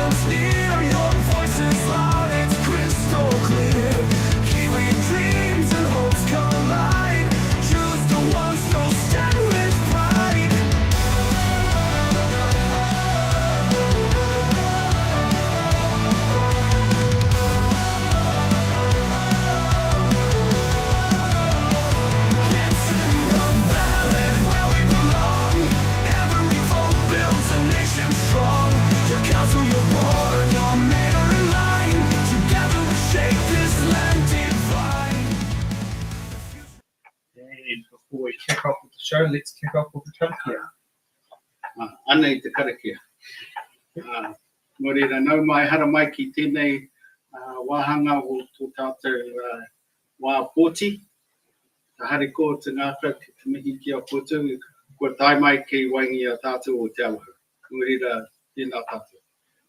comes near, your voice is loud, it's crystal clear. Kiwi dreams and hopes collide. Choose the ones who'll stand with pride. And before we kick off with the show, let's kick off with the karakia. Anei te karakia. Mo reira nau mai hara mai ki tēnei wāhanga o tō tātou wā pōti. Ka hare ko te ngākra ki te mihi ki a pōtu. Kua tai mai ki waingi a tātou o Te Awahou. Mo reira tēnā tātou.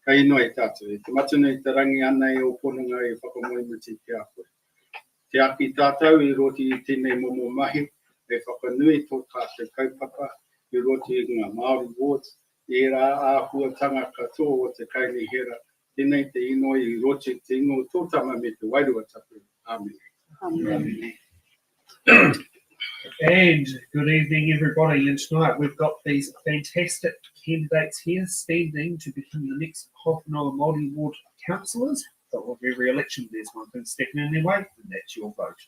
Ka inoa e tātou. E te matunu i te rangi anei o ponunga e whakamoemuti ki a koe. Te aki tātou i roti i tēnei momo mahi, e whakanui tō tātou kaupapa i roti i ngā Māori wards, i rā āhuatanga katoa o te kaini hera, tēnei te ino i roti te ingo tōtama me te wairua tapu. Amen. Amen. And good evening, everybody. And tonight we've got these fantastic candidates here standing to become the next Horowhenua Māori Ward councillors. But with every election, there's one thing stepping in their way, and that's your vote.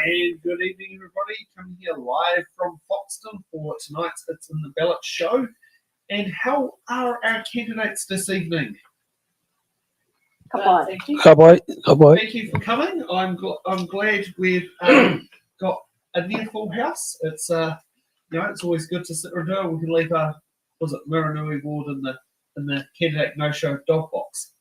And good evening, everybody. Coming here live from Foxton for tonight's It's in the Ballot show. And how are our candidates this evening? Thank you. Thank you for coming. I'm glad we've got a near full house. It's it's always good to sit and do it. We can leave Muranui Ward in the candidate no-show dog box.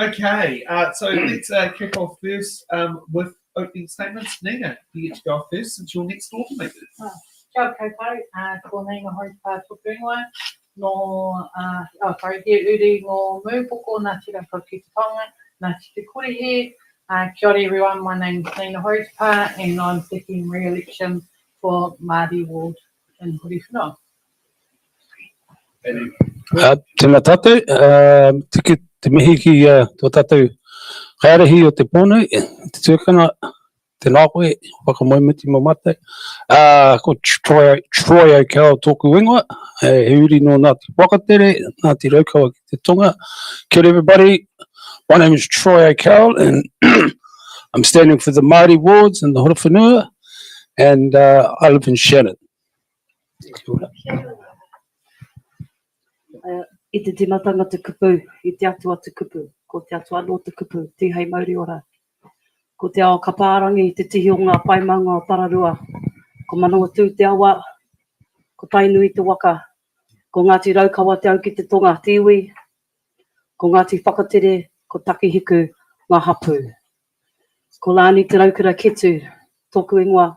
Okay, so let's kick off first with opening statements. Nina, you get to go first since you're next door to me. Kia koutou, ko Nina Horowhenua, no, he uri ngō mūpoko, nā tira whakitanga, nā te korihe. Kia ora everyone, my name's Nina Horowhenua and I'm seeking re-election for Māori Ward in Horowhenua. Tēnā tātou, te mihi ki tō tātou kairahi o te pōnei, te tūkana, te nākoe, whakamoemuti mō mate. Ko Troy O'Carroll tōku ingoa, he uri no nā te whakatere, nā te raukawa ki te tonga. Kia ora everybody, my name is Troy O'Carroll and I'm standing for the Māori wards in the Horowhenua and I live in Shannon. I te timatanga te kupu, I te atua te kupu, ko te atua no te kupu, te hei Māori ora. Ko te ao kapārangi, te tihi o ngā paimanga o Tararua, ko manawa tū te awa, ko tainui te waka, ko Ngāti Raukawa te au ki te tonga te iwi, ko Ngāti Whakatere, ko Takihiku, ngā hapu. Ko Lāni te raukura ketu, tōku ingoa.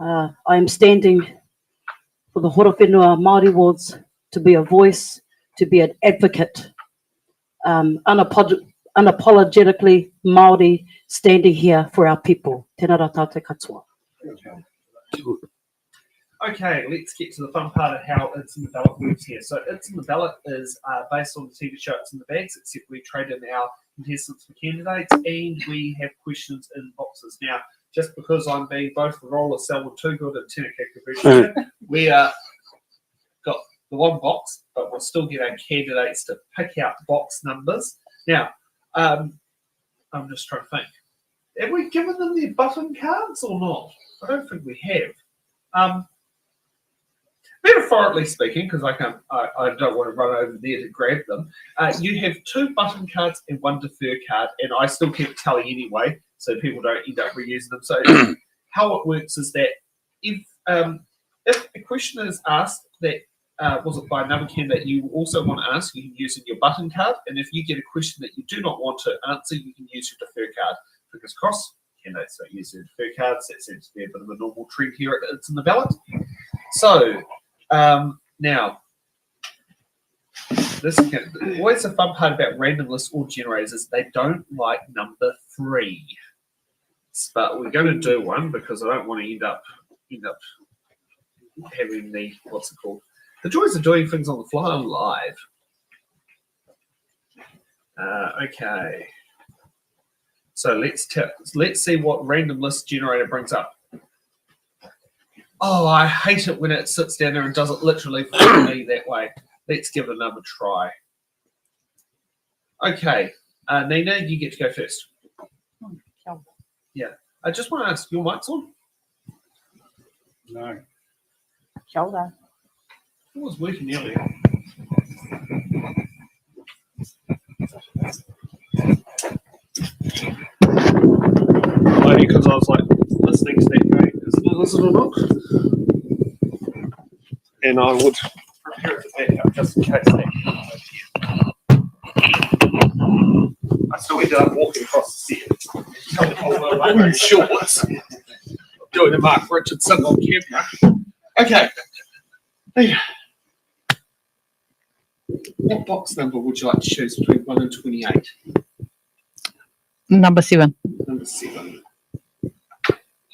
I am standing for the Horowhenua Māori wards to be a voice, to be an advocate, unapologetically Māori, standing here for our people. Tēnā rā tātou katoa. Okay, let's get to the fun part of how It's in the Ballot works here. So It's in the Ballot is based on the TV show It's in the Bags, except we trade in our contestants for candidates and we have questions in boxes. Now, just because I'm being both the role of Selwyn Too Good and Tina Kakabushi, we got the one box, but we'll still get our candidates to pick out box numbers. Now, I'm just trying to think. Have we given them their button cards or not? I don't think we have. Metaphorically speaking, because I don't want to run over there to grab them. You have 2 button cards and 1 defer card, and I still keep a tally anyway, so people don't end up reusing them. So how it works is that if a question is asked that was it by another candidate you also want to ask, you can use in your button card, and if you get a question that you do not want to answer, you can use your defer card. Fingers crossed, candidates don't use their defer cards. That seems to be a bit of a normal trend here at It's in the Ballot. So now, this always the fun part about random list or generators is they don't like number 3. But we're going to do one because I don't want to end up having the what's it called? The joys of doing things on the fly on live. Okay. So let's see what random list generator brings up. Oh, I hate it when it sits down there and does it literally for me that way. Let's give it another try. Okay, Nina, you get to go first. Yeah, I just want to ask, your mic's on? No. Shoulder. It was working earlier. Only because I was like listening to that going, is it listen or not? And I would prepare it to back up just in case that. I still ended up walking across the set. Wearing shorts. Doing a Mark Richardson on camera. Okay. Hey. What box number would you like to choose between 1 and 28? Number 7. Number 7.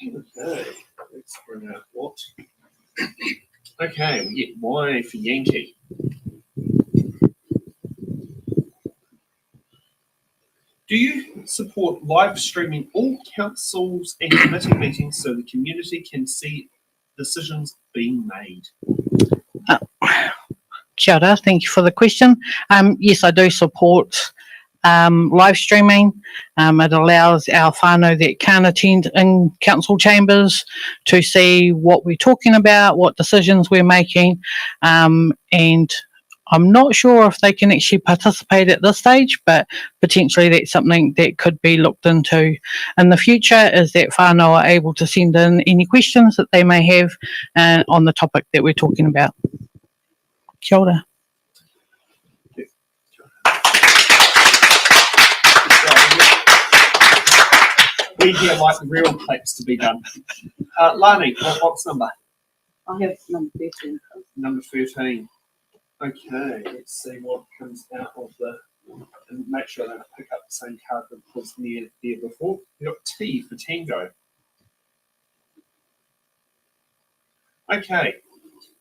Okay, let's bring out what. Okay, we get Y for Yankee. Do you support live streaming all councils and committee meetings so the community can see decisions being made? Kia ora, thank you for the question. Yes, I do support live streaming. It allows our whānau that can't attend in council chambers to see what we're talking about, what decisions we're making, and I'm not sure if they can actually participate at this stage, but potentially that's something that could be looked into in the future, is that whānau are able to send in any questions that they may have on the topic that we're talking about. Kia ora. We here like the real plates to be done. Lani, what box number? I have number 13. Number 13. Okay, let's see what comes out of the, and make sure I don't pick up the same card that was near there before. We've got T for Tango. Okay,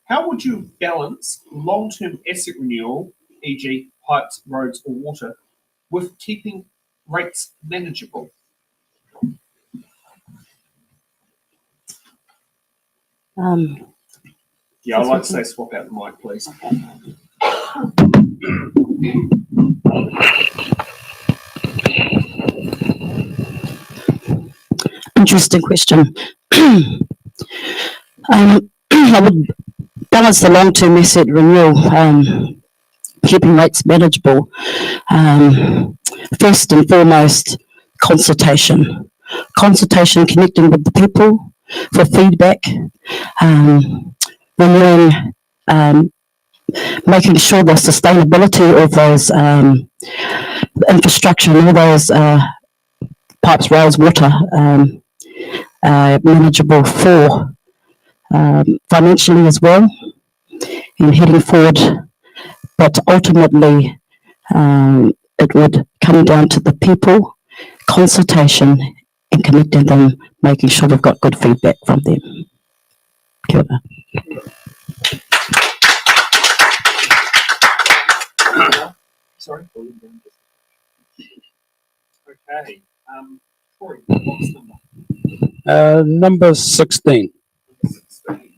how would you balance long-term asset renewal, e.g. pipes, roads or water, with keeping rates manageable? Yeah, I'd like to say swap out the mic, please. Interesting question. I would balance the long-term asset renewal, keeping rates manageable. First and foremost, consultation. Consultation, connecting with the people for feedback, renewing, making sure the sustainability of those infrastructure and all those pipes, rails, water manageable for financially as well, and heading forward. But ultimately, it would come down to the people, consultation, and connecting them, making sure we've got good feedback from them. Kia ora. Sorry. Okay. Corey, box number Number 16. 16.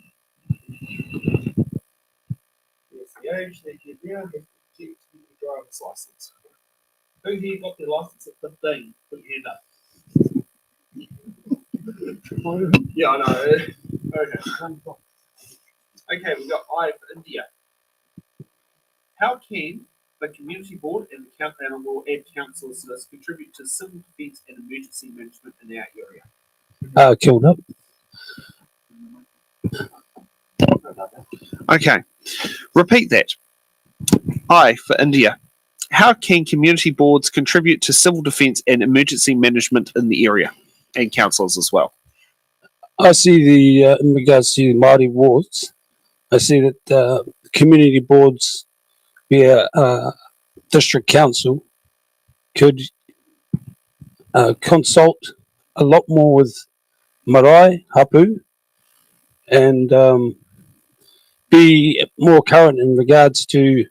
Yes, the age that you now have to get your driver's license. Who here got their license at 15? Put your hand up. Yeah, I know. Okay. Okay, we've got I for India. How can the community board and the and will add councillors to this contribute to civil defence and emergency management in our area? Kia ora. Okay, repeat that. I for India. How can community boards contribute to civil defence and emergency management in the area, and councillors as well? I see in regards to the Māori wards, I see that community boards via district council could consult a lot more with marae, hapu, and be more current in regards to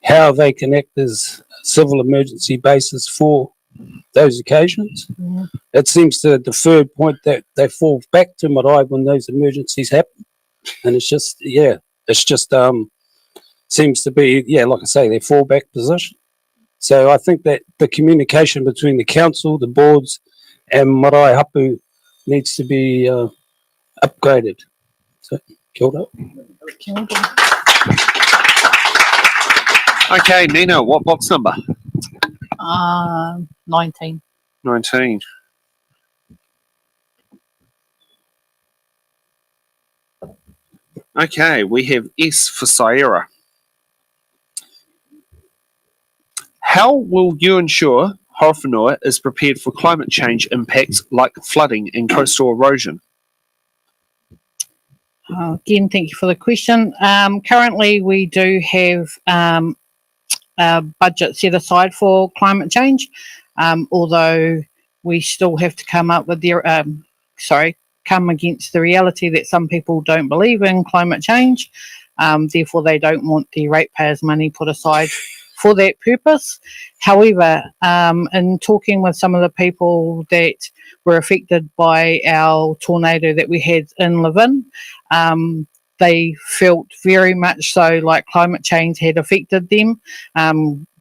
how they can act as civil emergency bases for those occasions. Yeah. It seems to the third point that they fall back to marae when those emergencies happen, and it's just seems to be like I say, their fallback position. So I think that the communication between the council, the boards, and marae hapu needs to be upgraded. So, kia ora. Okay, Nina, what box number? 19. 19. Okay, we have S for Sierra. How will you ensure Horowhenua is prepared for climate change impacts like flooding and coastal erosion? Again, thank you for the question. Currently, we do have a budget set aside for climate change, although we still have to come up with come against the reality that some people don't believe in climate change. Therefore, they don't want the ratepayers' money put aside for that purpose. However, in talking with some of the people that were affected by our tornado that we had in Levin, they felt very much so like climate change had affected them,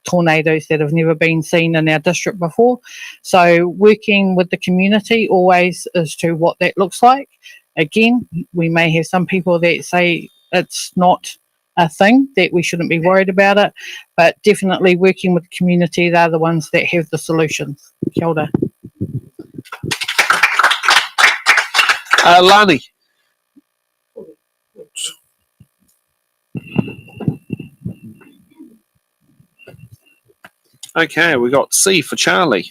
tornadoes that have never been seen in our district before. So working with the community always as to what that looks like. Again, we may have some people that say it's not a thing, that we shouldn't be worried about it, but definitely working with the community, they're the ones that have the solutions. Kia ora. Lani. Okay, we got C for Charlie.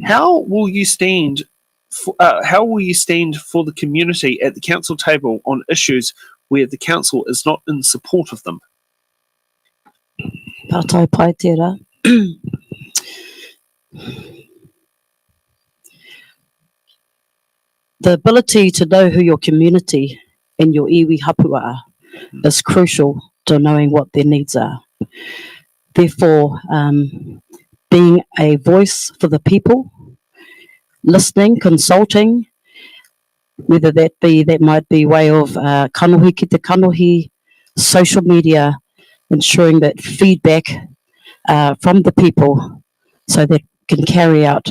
How will you stand for the community at the council table on issues where the council is not in support of them? Tātou pai tērā. The ability to know who your community and your iwi hapua are is crucial to knowing what their needs are. Therefore, being a voice for the people, listening, consulting, whether that might be way of kanohi ki te kanohi, social media, ensuring that feedback from the people so they can carry out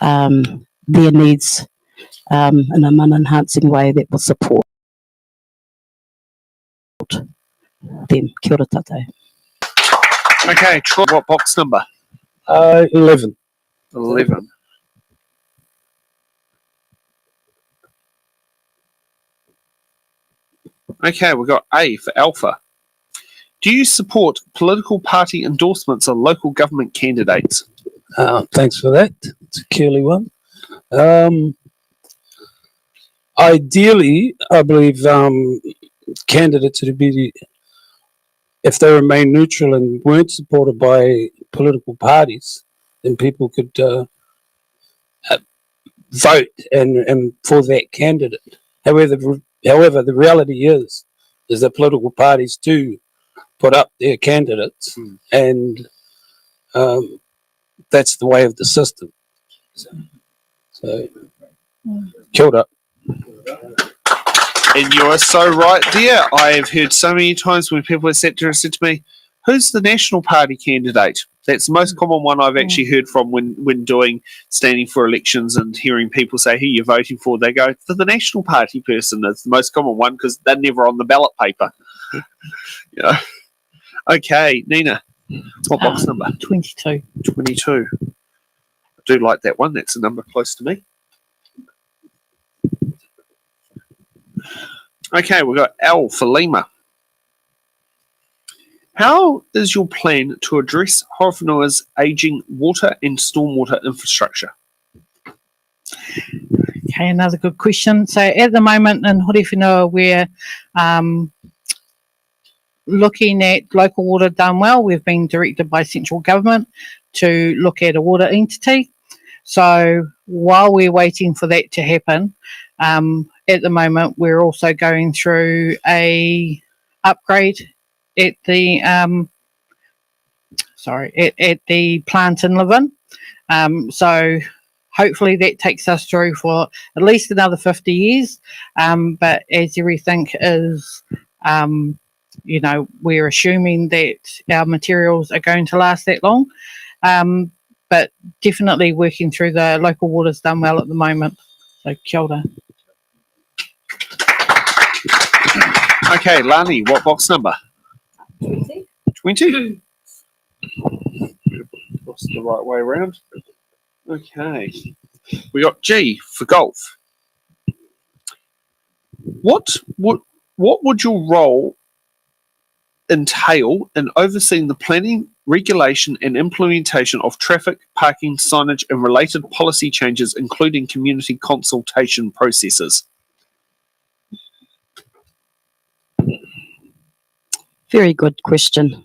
their needs in a man-enhancing way that will support them. Kia ora tātou. Okay, Troy, what box number? 11. 11. Okay, we've got A for Alpha. Do you support political party endorsements of local government candidates? Thanks for that. It's a curly one. Ideally, I believe candidates would be, if they remain neutral and weren't supported by political parties, then people could vote and for that candidate. However, the reality is that political parties do put up their candidates, and that's the way of the system. So kia ora. And you are so right there. I have heard so many times when people have sat there and said to me, who's the National Party candidate? That's the most common one I've actually heard from when standing for elections and hearing people say who you're voting for. They go, for the National Party person. That's the most common one because they're never on the ballot paper. Yeah. Okay, Nina, what box number? 22. 22. I do like that one. That's a number close to me. Okay, we've got L for Lima. How is your plan to address Horowhenua's ageing water and stormwater infrastructure? Okay, another good question. So at the moment in Horowhenua, we're looking at local water done well. We've been directed by central government to look at a water entity. So while we're waiting for that to happen, at the moment we're also going through a upgrade at the at the plant in Livin. So hopefully that takes us through for at least another 50 years. But as everything is, you know, we're assuming that our materials are going to last that long. But definitely working through the local waters done well at the moment. So kia ora. Okay, Lani, what box number? 20. 20? What's the right way around? Okay. We got G for golf. What would your role entail in overseeing the planning, regulation and implementation of traffic, parking, signage and related policy changes, including community consultation processes? Very good question.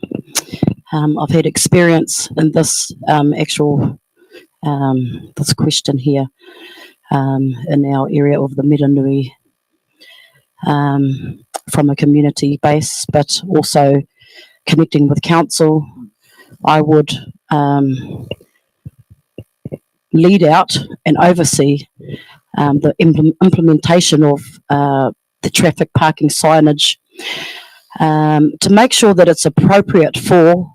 I've had experience in this this question here in our area of the Miranui from a community base, but also connecting with council. I would lead out and oversee the implementation of the traffic parking signage to make sure that it's appropriate for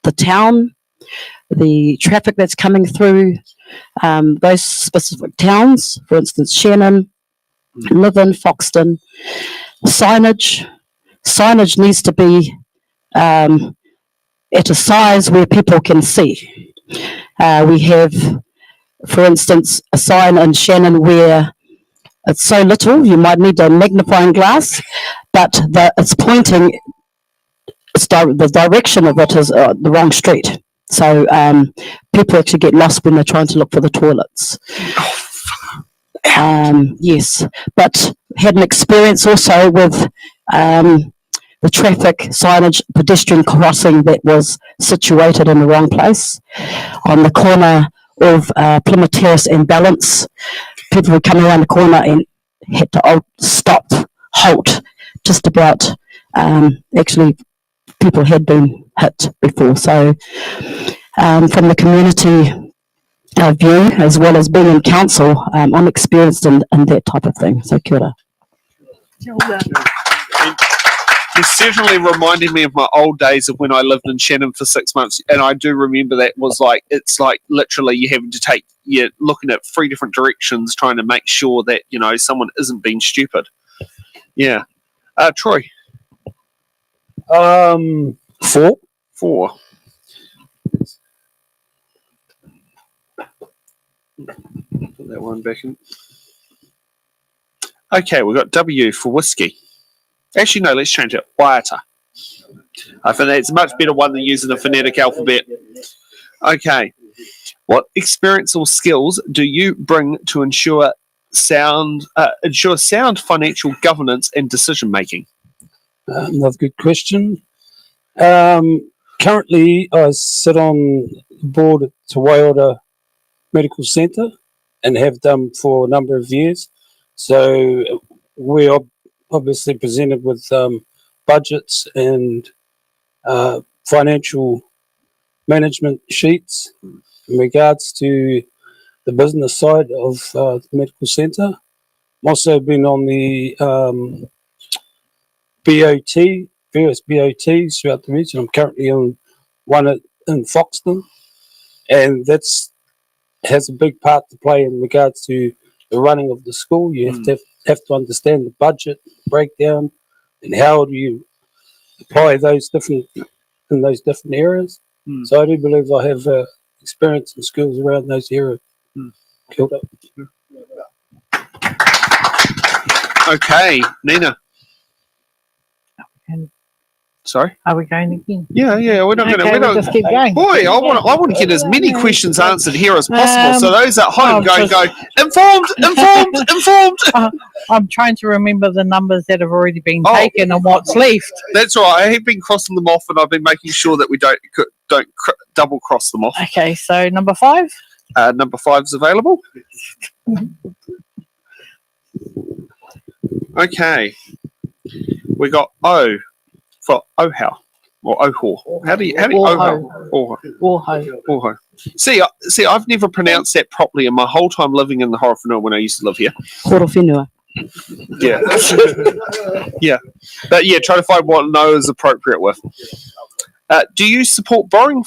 the town, the traffic that's coming through those specific towns, for instance, Shannon, Niven, Foxton. Signage needs to be at a size where people can see. We have, for instance, a sign in Shannon where it's so little you might need a magnifying glass, but it's pointing, the direction of it is the wrong street. So people actually get lost when they're trying to look for the toilets. Yes, but had an experience also with the traffic signage pedestrian crossing that was situated in the wrong place on the corner of Plymouth Terrace and Balance. People were coming around the corner and had to stop, halt, just about. Actually, people had been hit before. So from the community view, as well as being in council, I'm experienced in that type of thing. So kia ora. You certainly reminded me of my old days of when I lived in Shannon for 6 months, and I do remember that was like, it's like literally you having to you're looking at 3 different directions trying to make sure that, you know, someone isn't being stupid. Yeah. Troy. 4. 4. Put that one back in. Okay, we've got W for whiskey. Actually, no, let's change it. Waiata. I think it's a much better one than using the phonetic alphabet. Okay. What experience or skills do you bring to ensure sound financial governance and decision making? Another good question. Currently, I sit on the board at Te Awahou Medical Centre and have done for a number of years. So we're obviously presented with budgets and financial management sheets in regards to the business side of the medical centre. I've also been on the BOT, various BOTs throughout the region. I'm currently on one in Foxton, and that's has a big part to play in regards to the running of the school. You have to understand the budget breakdown and how do you apply those different areas. So I do believe I have experience and skills around those areas. Kia ora. Okay, Nina. And Sorry. are we going again? Yeah. We're not going to. Okay, We we'll don't. just keep going. Boy, I want to get as many questions answered here as possible. So those at home go informed. I'm trying to remember the numbers that have already been Oh. taken and what's left. That's all right. I have been crossing them off, and I've been making sure that we don't double cross them off. Okay, so number 5. Number 5 is available. Okay, we got O for Ohau or Oho. How do you Oho? Oho. See, I've never pronounced that properly in my whole time living in the Horowhenua when I used to live here. Horowhenua. Yeah, yeah, but yeah, try to find what no is appropriate with. Do you support borrowing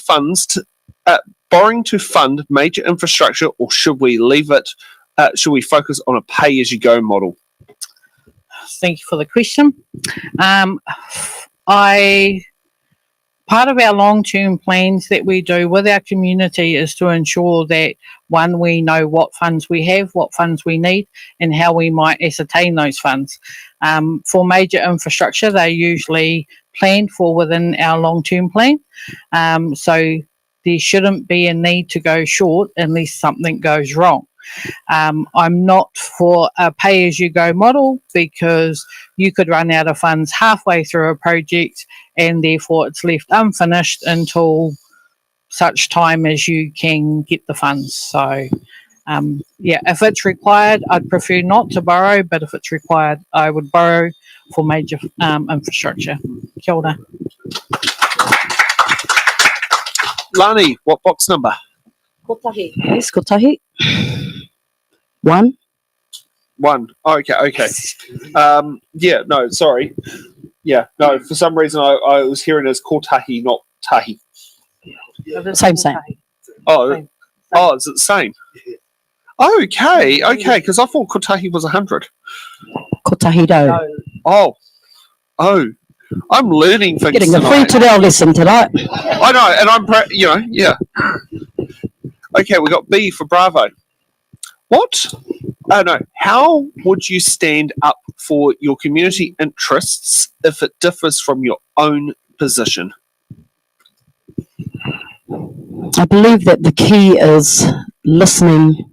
to fund major infrastructure, or should we leave it? Should we focus on a pay-as-you-go model? Thank you for the question. Part of our long-term plans that we do with our community is to ensure that, one, we know what funds we have, what funds we need, and how we might ascertain those funds. For major infrastructure, they're usually planned for within our long-term plan. So there shouldn't be a need to go short unless something goes wrong. I'm not for a pay-as-you-go model because you could run out of funds halfway through a project and therefore it's left unfinished until such time as you can get the funds. So, if it's required, I'd prefer not to borrow, but if it's required, I would borrow for major infrastructure. Kia ora. Lani, what box number? Kotahi. Yes, kotahi. 1. 1. Oh, okay. Yeah, no, sorry. Yeah, no, for some reason I was hearing as kotahi, not tahi. Same. Oh, is it the same? Okay, because I thought kotahi was 100. Kotahi do. Oh, I'm learning things Getting a free tonight. Te Reo lesson tonight. I know, and I'm, yeah. Okay, we got B for Bravo. What? Oh no. How would you stand up for your community interests if it differs from your own position? I believe that the key is listening.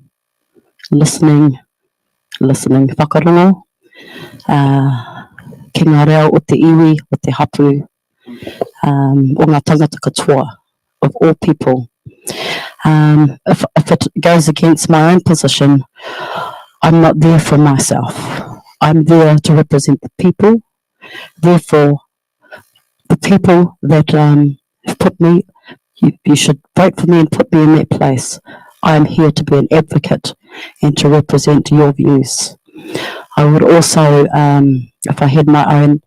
Whakarongo. Ki ngā reo o te iwi, o te hapu, o ngā tangata katoa, of all people. If it goes against my own position, I'm not there for myself. I'm there to represent the people. Therefore, the people that have put me, you should vote for me and put me in that place. I am here to be an advocate and to represent your views. I would also, if I had my own,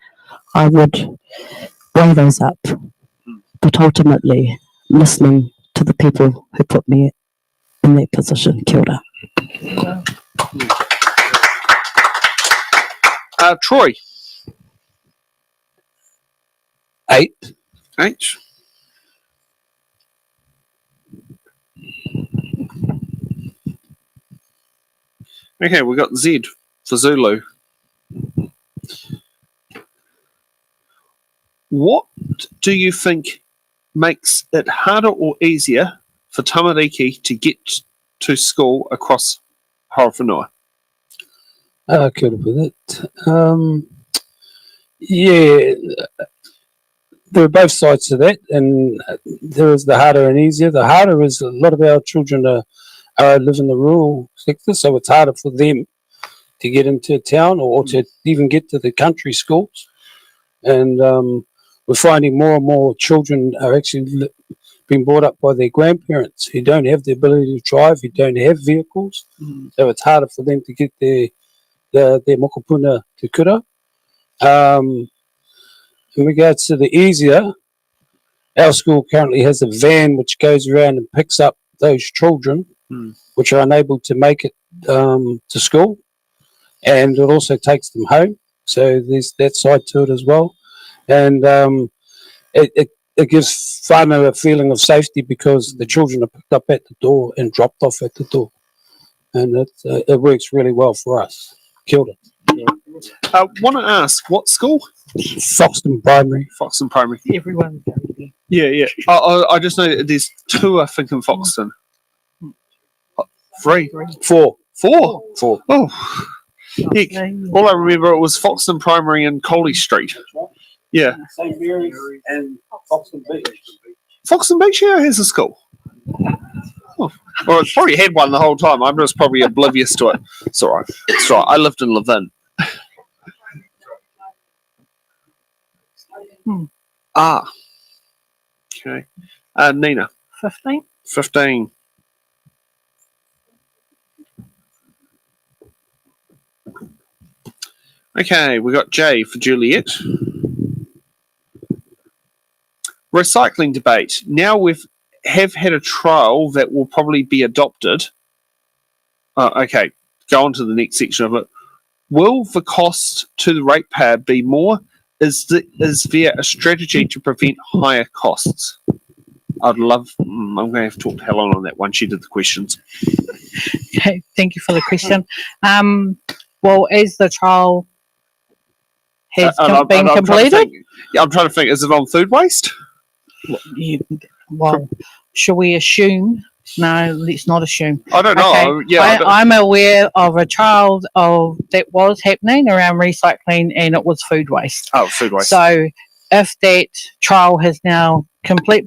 I would weigh those up. But ultimately, listening to the people who put me in that position. Kia ora. Troy. 8. H. Okay, we got Z for Zulu. What do you think makes it harder or easier for tamariki to get to school across Horowhenua? Kia ora with it. Yeah, there are both sides to that, and there is the harder and easier. The harder is a lot of our children live in the rural sector, so it's harder for them to get into town or to even get to the country schools. And we're finding more and more children are actually being brought up by their grandparents who don't have the ability to drive, who don't have vehicles. So it's harder for them to get their mokopuna to kura. In regards to the easier, our school currently has a van which goes around and picks up those children which are unable to make it to school, and it also takes them home. So there's that side to it as well. And it gives whānau a feeling of safety because the children are picked up at the door and dropped off at the door. And it works really well for us. Kia ora. Want to ask, what school? Foxton Primary. Foxton Primary. Everyone's going there. Yeah. I just know that there's 2, I think, in Foxton. 3. 4. 4. Oh. Heck. All I remember, it was Foxton Primary and Coley Street. Yeah. St. Mary's and Foxton Beach. Foxton Beach, yeah, has a school. Oh. Well, it's probably had one the whole time. I'm just probably oblivious to it. It's all right. It's all right. I lived in Levin. Okay. Nina. 15. 15. Okay, we got J for Juliet. Recycling debate. Now have had a trial that will probably be adopted. Okay, go on to the next section of it. Will the cost to the ratepayer be more? Is there a strategy to prevent higher costs? I'm going to have to talk to Helen on that one. She did the questions. Okay, thank you for the question. Well, as the trial has been completed, I'm trying to think. Is it on food waste? Well, shall we assume? No, let's not assume. I don't know. Okay. Yeah, I'm aware of a trial that was happening around recycling, and it was food waste. Oh, food waste. So, if that trial has now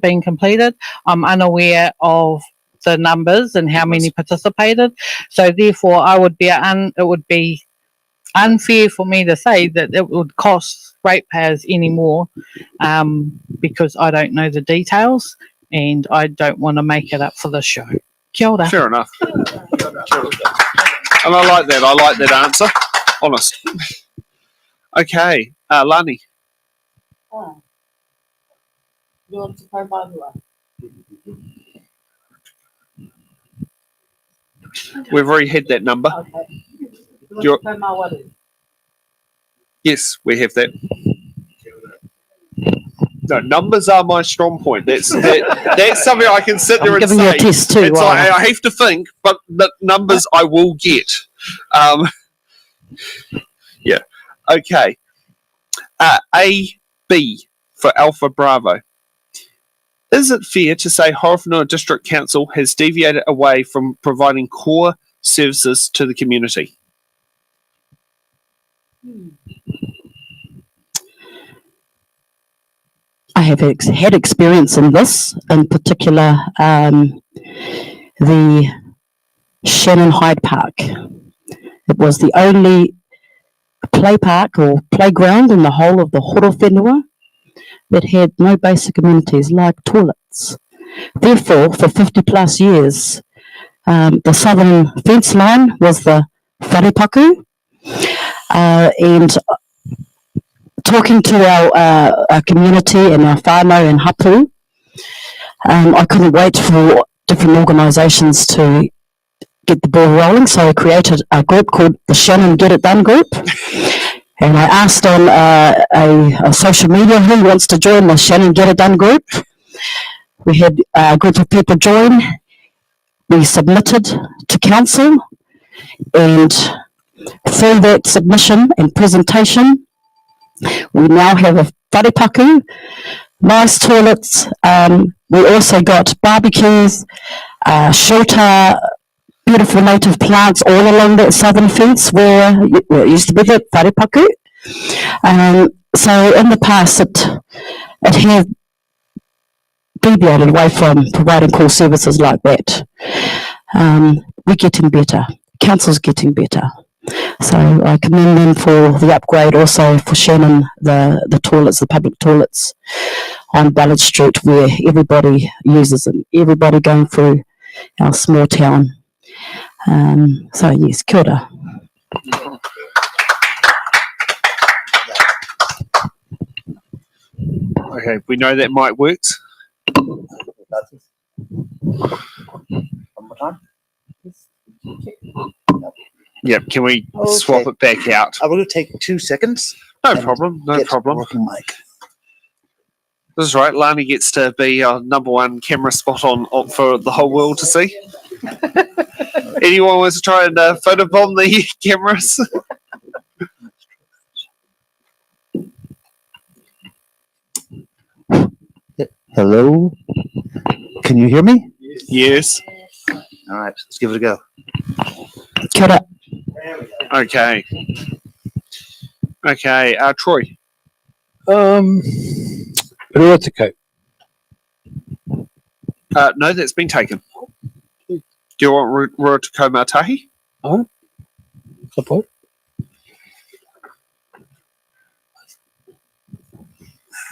been completed, I'm unaware of the numbers and how many participated. So, therefore, it would be unfair for me to say that it would cost ratepayers any more, because I don't know the details and I don't want to make it up for the show. Kia ora. Fair enough. And I like that. I like that answer. Honest. Okay, Lani. We've already had that number. Yes, we have that. No, numbers are my strong point. That's something I can sit there and giving say. you a test too. It's like, I have to think, but the numbers I will get. Yeah. Okay. A, B for Alpha Bravo. Is it fair to say Horowhenua District Council has deviated away from providing core services to the community? I have had experience in this, in particular the Shannon Hyde Park. It was the only play park or playground in the whole of the Horowhenua that had no basic amenities like toilets. Therefore, for 50 plus years, the southern fence line was the wharepaku, and talking to our community and our whānau and hapu, I couldn't wait for different organisations to get the ball rolling, so I created a group called the Shannon Get It Done group, and I asked on a social media who wants to join the Shannon Get It Done group. We had a group of people join, we submitted to council, and through that submission and presentation, we now have a wharepaku, nice toilets. We also got barbecues, shelter, beautiful native plants all along that southern fence where it used to be the wharepaku. So in the past, it had deviated away from providing core services like that. We're getting better. Council's getting better. So I commend them for the upgrade, also for Shannon, the toilets, the public toilets on Ballot Street, where everybody uses them, everybody going through our small town. So yes, kia ora. Okay, we know that mic works. Yep, can we swap it back out? I will take 2 seconds. No and problem, no get problem. a working mic. This is right, Lani gets to be our #1 camera spot on for the whole world to see. Anyone wants to try and photobomb the cameras? Hello? Can you hear me? Yes. All right, let's give it a go. Kia ora. Okay. Okay, Troy. Ruatiko. No, that's been taken. Do you want Ruatiko Matahi? Support.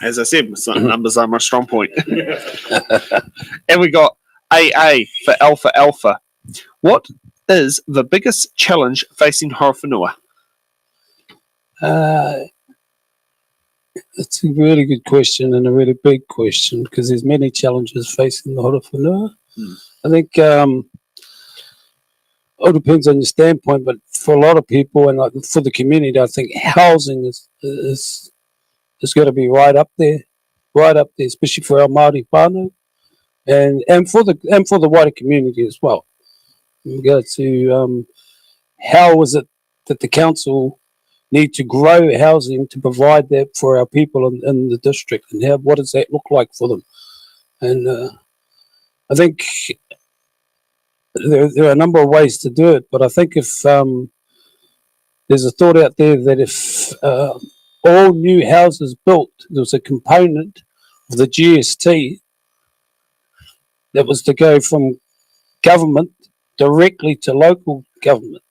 As I said, numbers are my strong point. And we got AA for Alpha Alpha. What is the biggest challenge facing Horowhenua? It's a really good question and a really big question because there's many challenges facing the Horowhenua. I think it all depends on your standpoint, but for a lot of people and for the community, I think housing is got to be right up there, especially for our Māori whānau and for the wider community as well. We go to how is it that the council need to grow housing to provide that for our people in the district, and what does that look like for them? And I think there are a number of ways to do it, but I think if there's a thought out there that if all new houses built, there was a component of the GST that was to go from government directly to local government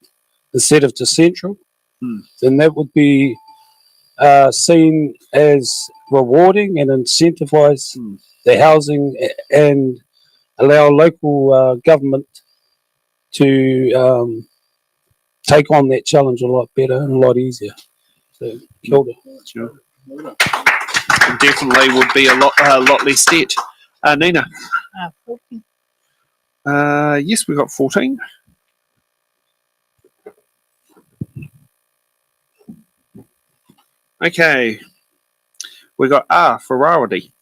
instead of to central, then that would be seen as rewarding and incentivize the housing and allow local government to take on that challenge a lot better and a lot easier. So, kia ora. Definitely would be a lot less debt. Nina. 14. Yes, we got 14. Okay, we got R for Rawadi.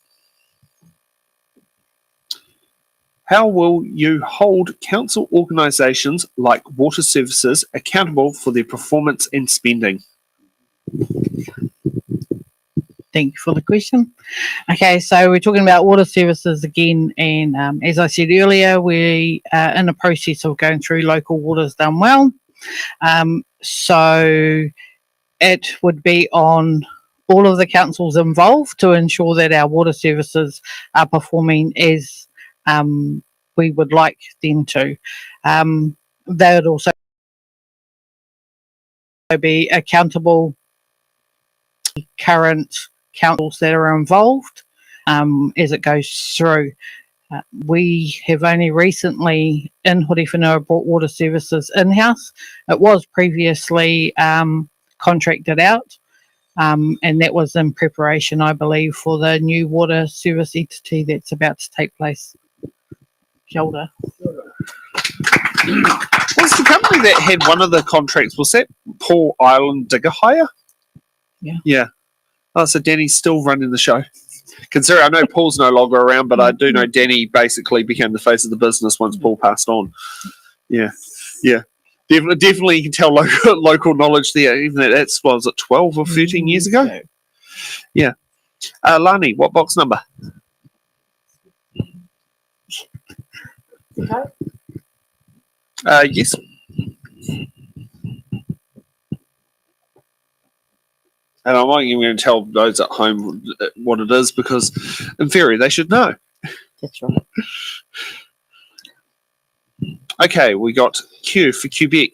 How will you hold council organisations like water services accountable for their performance and spending? Thank you for the question. Okay, so we're talking about water services again, and as I said earlier, we are in the process of going through local waters done well. So it would be on all of the councils involved to ensure that our water services are performing as we would like them to. They would also be accountable to current councils that are involved as it goes through. We have only recently in Horowhenua brought water services in-house. It was previously contracted out, and that was in preparation, I believe, for the new water service entity that's about to take place. Kia ora. Was the company that had one of the contracts, was that Paul Island Digger Hire? Yeah. Yeah. Oh, so Danny's still running the show. Considering I know Paul's no longer around, but I do know Danny basically became the face of the business once Paul passed on. Yeah. Yeah. Definitely you can tell local knowledge there, even that's, what was it, 12 or 13 years ago? Yeah. Lani, what box number? Yes. And I'm not even going to tell those at home what it is because, in theory, they should know. That's right. Okay, we got Q for Quebec.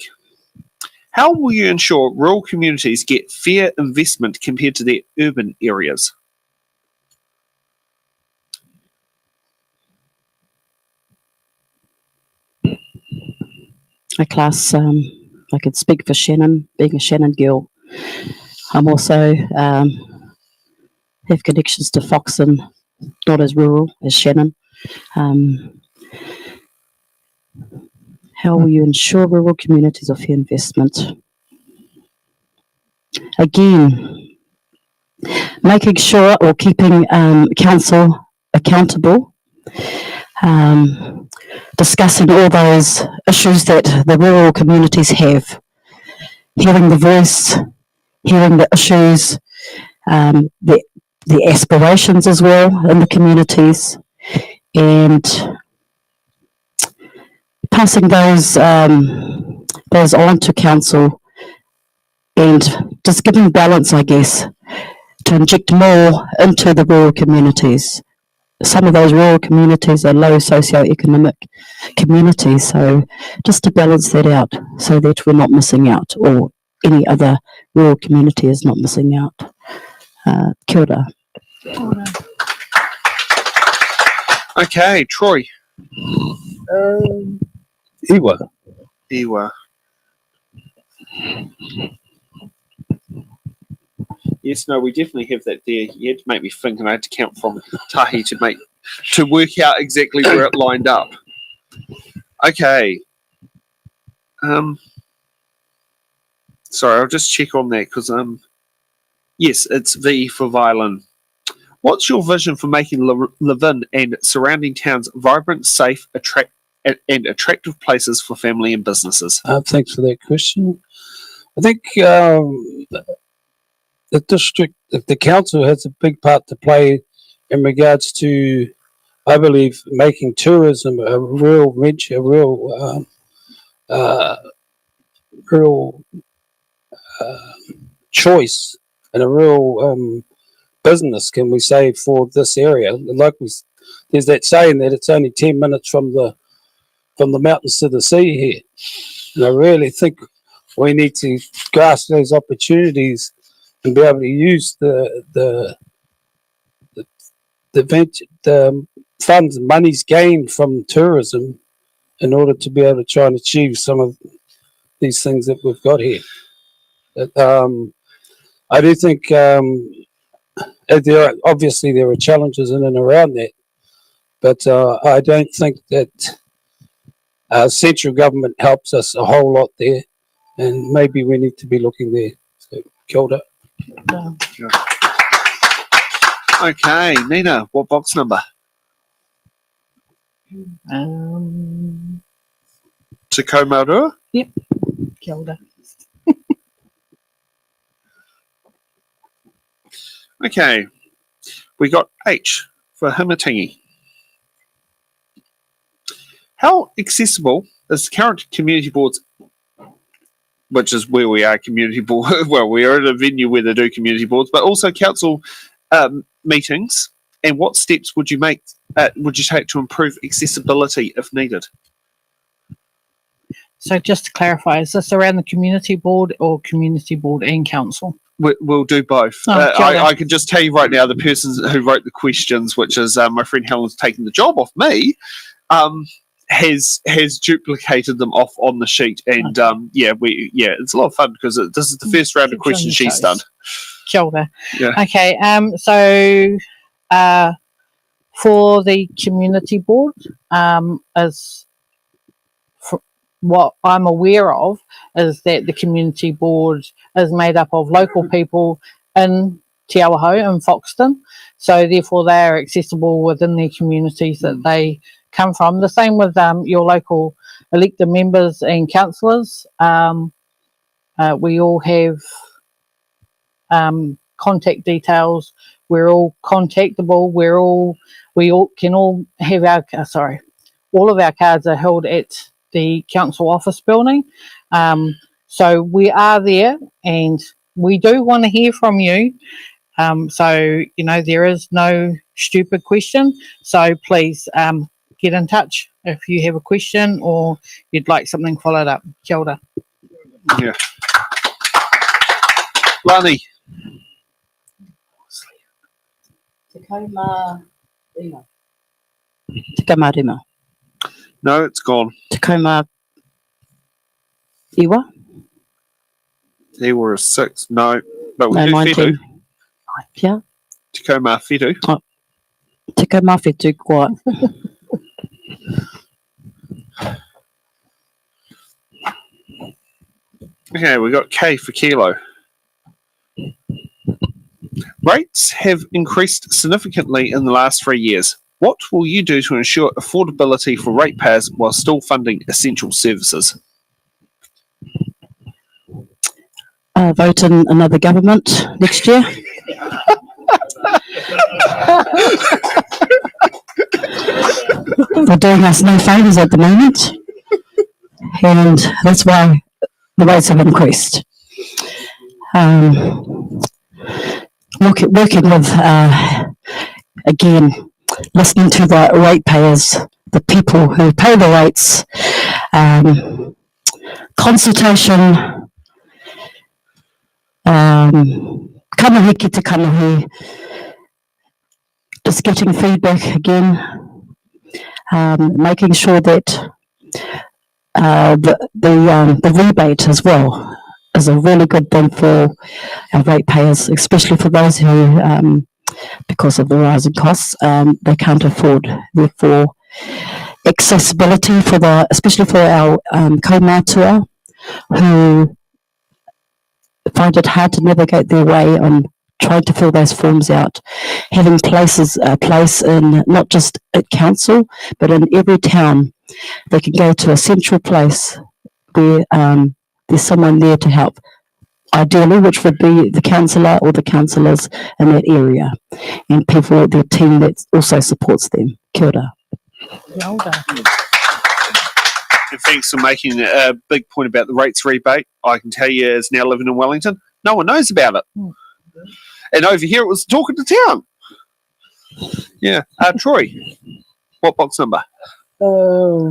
How will you ensure rural communities get fair investment compared to their urban areas? My class, I could speak for Shannon, being a Shannon girl. I'm also have connections to Foxton, not as rural as Shannon. How will you ensure rural communities of fair investment? Again, making sure or keeping council accountable, discussing all those issues that the rural communities have, hearing the voice, hearing the issues, the aspirations as well in the communities, and passing those on to council, and just giving balance, I guess, to inject more into the rural communities. Some of those rural communities are low socioeconomic communities, so just to balance that out so that we're not missing out, or any other rural community is not missing out. Kia ora. Okay, Troy. Iwa. Iwa. Yes, no, we definitely have that there. You had to make me think, and I had to count from tahi to work out exactly where it lined up. Okay. Sorry, I'll just check on that because yes, it's V for violin. What's your vision for making Levin and surrounding towns vibrant, safe, and attractive places for family and businesses? Thanks for that question. I think the district, the council has a big part to play in regards to, I believe, making tourism a real venture, a real choice, and a real business, can we say, for this area. Like there's that saying that it's only 10 minutes from the mountains to the sea here. And I really think we need to grasp those opportunities and be able to use the funds, monies gained from tourism in order to be able to try and achieve some of these things that we've got here. I do think obviously there are challenges in and around that, but I don't think that central government helps us a whole lot there, and maybe we need to be looking there. So, kia ora. Okay, Nina, what box number? Te Kaumarua? Yep. Kia ora. Okay, we got H for Himatangi. How accessible is the current community boards, which is where we are, community board? Well, we are at a venue where they do community boards, but also council meetings. And what steps would you take to improve accessibility if needed? So just to clarify, is this around the community board or community board and council? We'll do both. I can just tell you right now, the person who wrote the questions, which is my friend Helen's taken the job off me, has duplicated them off on the sheet, and it's a lot of fun because this is the first round of questions she's done. Kia ora. Yeah. Okay, so for the community board, what I'm aware of is that the community board is made up of local people in Te Awahou and Foxton, so therefore they are accessible within their communities that they come from. The same with your local elected members and councillors. We all have contact details. We're all contactable. We all can have all of our cards are held at the council office building. So we are there, and we do want to hear from you. So, there is no stupid question. So please get in touch if you have a question or you'd like something followed up. Kia ora. Yeah. Lani. Te kaumārima. Te kaumārima. No, it's gone. Te kaumā iwa. There were 6. No, but we No, do 19. whetū. Yeah. Te kaumā whetū. Te kaumā whetū kua. Okay, we got K for kilo. Rates have increased significantly in the last 3 years. What will you do to ensure affordability for ratepayers while still funding essential services? Vote in another government next year. They're doing us no favours at the moment, and that's why the rates have increased. Working with, again, listening to the ratepayers, the people who pay the rates, consultation, kamahi ki te kamahi, just getting feedback again, making sure that the rebate as well is a really good thing for our ratepayers, especially for those who, because of the rising costs, they can't afford. Therefore, accessibility for especially for our kaumātua who find it hard to navigate their way on trying to fill those forms out, having a place in not just at council, but in every town. They can go to a central place where there's someone there to help, ideally, which would be the councillor or the councillors in that area, and people, their team that also supports them. Kia ora. And thanks for making a big point about the rates rebate. I can tell you, as now living in Wellington, no one knows about it. And over here, it was talking to town. Yeah. Troy, what box number? Rua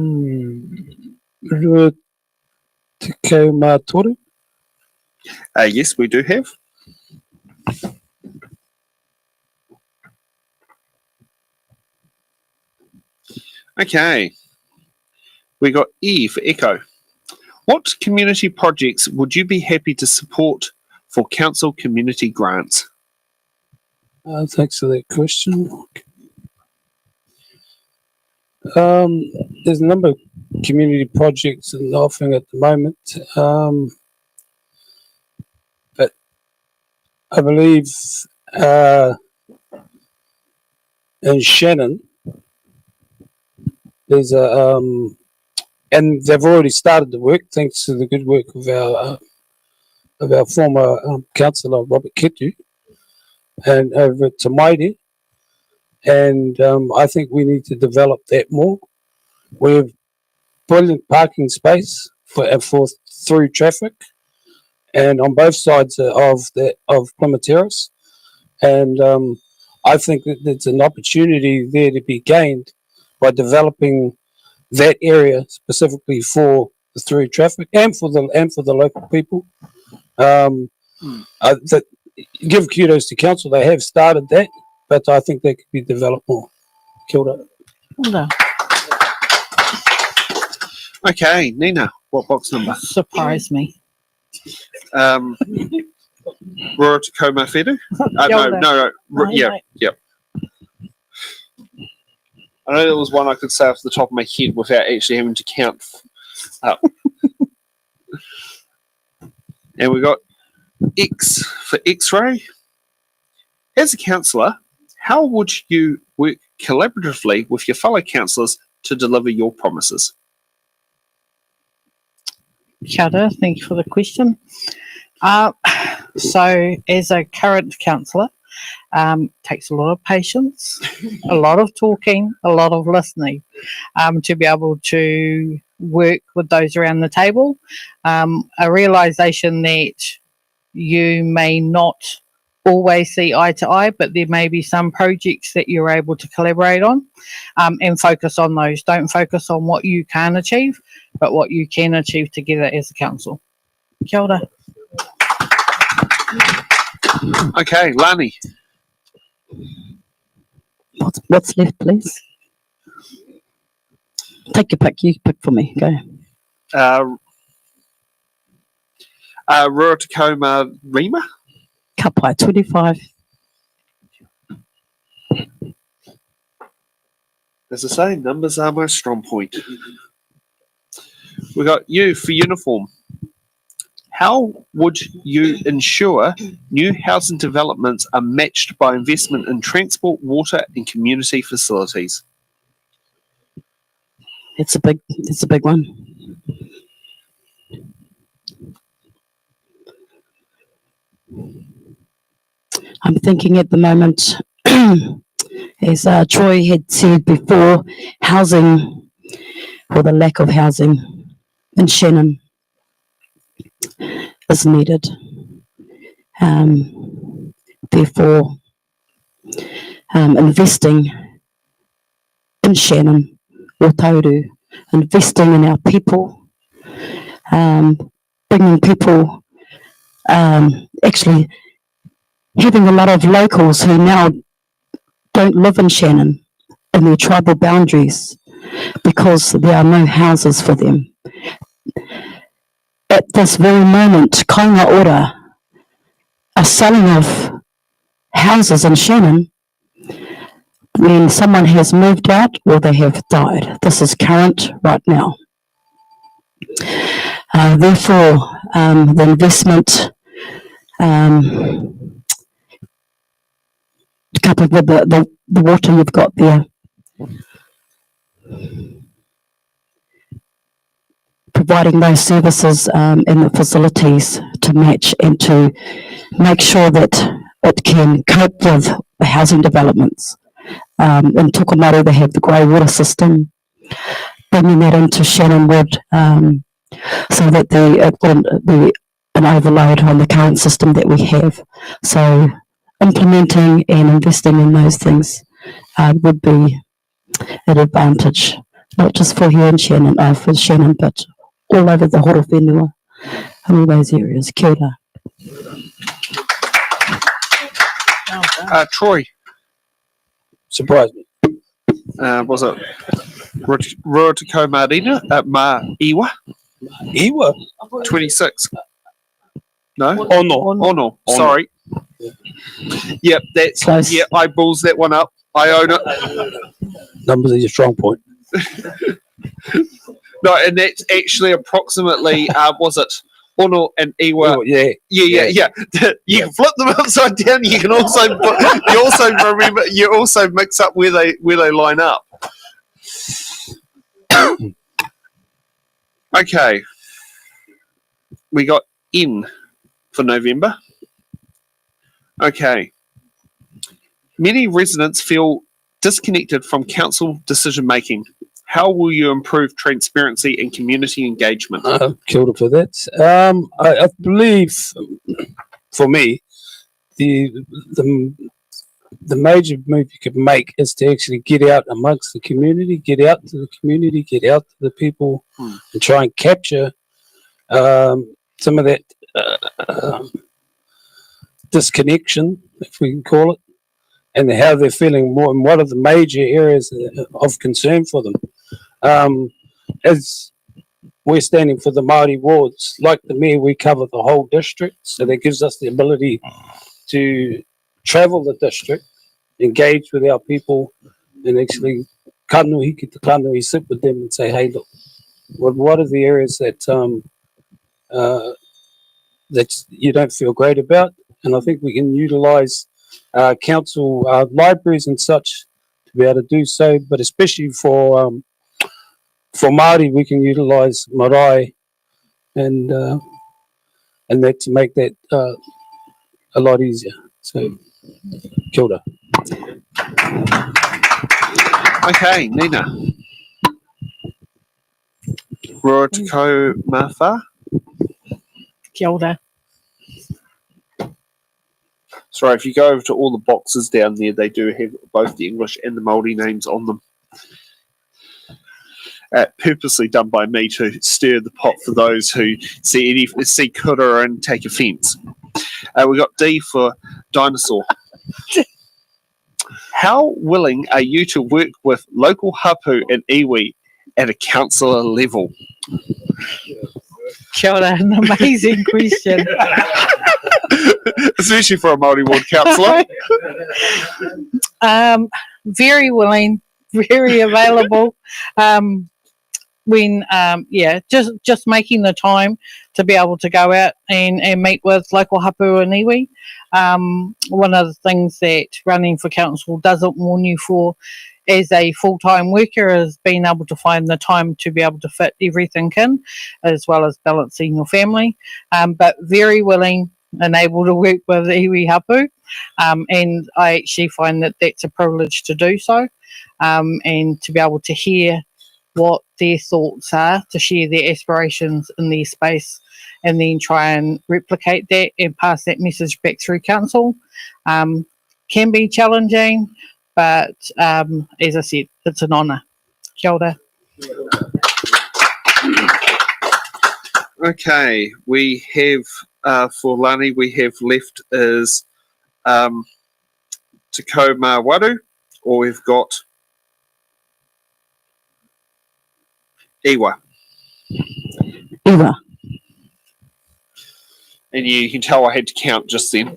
te kaumātoru. Yes, we do have. Okay. We got E for Echo. What community projects would you be happy to support for council community grants? Thanks for that question. There's a number of community projects in the offering at the moment, but I believe in Shannon there's and they've already started the work thanks to the good work of our former councillor Robert Ketu and over to Maide. And I think we need to develop that more. We have brilliant parking space for through traffic, and on both sides of Plymouth Terrace. And I think that there's an opportunity there to be gained by developing that area specifically for the through traffic and for the local people. Give kudos to council; they have started that. But I think they could be developed more. Kia ora. Okay, Nina, what box number? Surprise me. Rua te kaumāwhetū? Yeah. I know there was one I could say off the top of my head without actually having to count up. And we got X for X-ray. As a councillor, how would you work collaboratively with your fellow councillors to deliver your promises? Kia ora, thank you for the question. So, as a current councillor, takes a lot of patience, a lot of talking, a lot of listening, to be able to work with those around the table. A realisation that you may not always see eye to eye, but there may be some projects that you're able to collaborate on, and focus on those. Don't focus on what you can't achieve, but what you can achieve together as a council. Kia ora. Okay, Lani. What's left, please? Take your pick. You pick for me. Go. Rua Tacoma Rima. Kapai 25. As I say, numbers are my strong point. We got you for uniform. How would you ensure new housing developments are matched by investment in transport, water, and community facilities? It's a big one. I'm thinking at the moment, as Troy had said before, housing, or the lack of housing in Shannon is needed. Therefore, investing in Shannon, or Tauru, investing in our people, bringing people, actually having a lot of locals who now don't live in Shannon in their tribal boundaries because there are no houses for them. At this very moment, kainga ora are selling off houses in Shannon when someone has moved out or they have died. This is current right now. Therefore, the investment coupled with the water you've got there, providing those services and the facilities to match and to make sure that it can cope with the housing developments. In Tokomaru, they have the grey water system, bringing that into Shannon Wood so that it wouldn't be an overload on the current system that we have. So implementing and investing in those things would be an advantage, not just for here in Shannon, for Shannon, but all over the Horowhenua and all those areas. Kia ora. Troy. Surprise me. Was it Rua Tacoma Rina at Ma Iwa? Iwa? 26. No? Oh no. Oh no. Sorry. Yep, that's Close. yeah, I balls that one up. I own it. Numbers are your strong point. No, and that's actually approximately was it Ono and Iwa? Oh, yeah. Yeah. You can flip them upside down. You can also you also mix up where they line up. Okay, we got N for November. Okay, many residents feel disconnected from council decision making. How will you improve transparency and community engagement? Kia ora for that. I believe, for me, the major move you could make is to actually get out amongst the community, get out to the people, and try and capture some of that disconnection, if we can call it, and how they're feeling more, and what are the major areas of concern for them. As we're standing for the Māori wards, like the mayor, we cover the whole district, so that gives us the ability to travel the district, engage with our people, and actually hiki te kanohi, sit with them and say, hey, look, what are the areas that that you don't feel great about? And I think we can utilise council libraries and such to be able to do so, but especially for Māori, we can utilise marae and that to make that a lot easier. So, kia ora. Okay, Nina. Rua Tacoma Wha? Kia ora. Sorry, if you go over to all the boxes down there, they do have both the English and the Māori names on them. Purposely done by me to stir the pot for those who see kura and take offence. We got D for dinosaur. How willing are you to work with local hapu and iwi at a councillor level? Kia ora, an amazing question. Especially for a Māori ward councillor. Very willing, very available. Just making the time to be able to go out and meet with local hapu and iwi. One of the things that running for council doesn't warn you for as a full-time worker is being able to find the time to be able to fit everything in, as well as balancing your family. But very willing and able to work with iwi hapu. And I actually find that that's a privilege to do so, and to be able to hear what their thoughts are, to share their aspirations in their space, and then try and replicate that and pass that message back through council. Can be challenging, but as I said, it's an honour. Kia ora. Okay, we have for Lani, we have left is Te Awahou, or we've got Iwa. Iwa. And you can tell I had to count just then.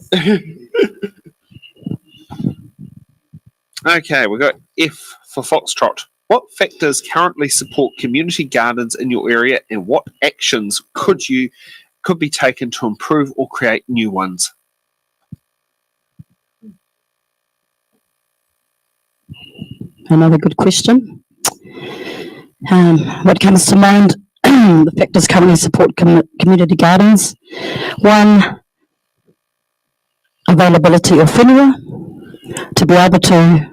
Okay, we've got F for Foxtrot. What factors currently support community gardens in your area, and what actions could be taken to improve or create new ones? Another good question. What comes to mind? The factors currently support community gardens. One, availability of whenua, to be able to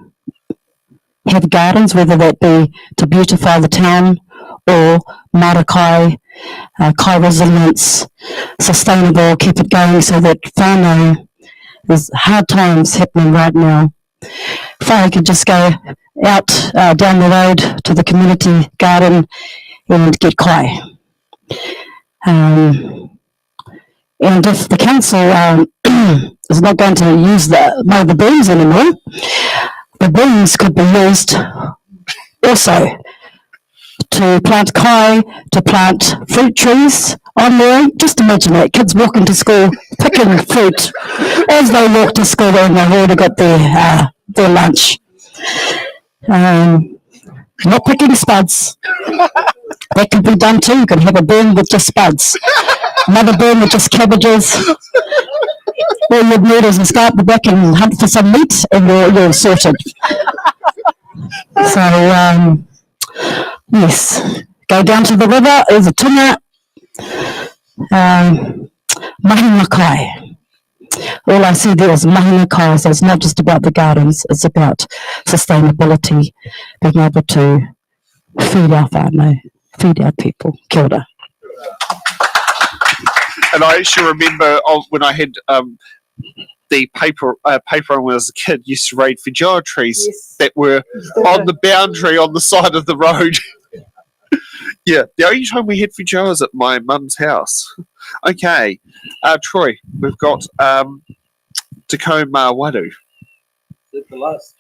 have gardens, whether that be to beautify the town or marakai, kai resilience, sustainable, keep it going so that whānau, there's hard times happening right now. Whānau could just go out down the road to the community garden and get kai. And if the council is not going to use mow the beams anymore, the beams could be used also to plant kai, to plant fruit trees on there. Just imagine that, kids walking to school picking fruit as they walk to school and they've already got their lunch. Not picking spuds. That could be done too. You can have a bin with just spuds. Another bin with just cabbages. All you'd need is to start the back and hunt for some meat and you're sorted. So, yes. Go down to the river, there's a tunga. Mahina kai. All I see there is mahina kai, so it's not just about the gardens, it's about sustainability, being able to feed our whānau, feed our people. Kia ora. And I actually remember when I had the paper when I was a kid, used to raid whijoa trees that were on the boundary on the side of the road. Yeah, the only time we had whijoa was at my mum's house. Okay, Troy, we've got Te Awahou. Is that the last?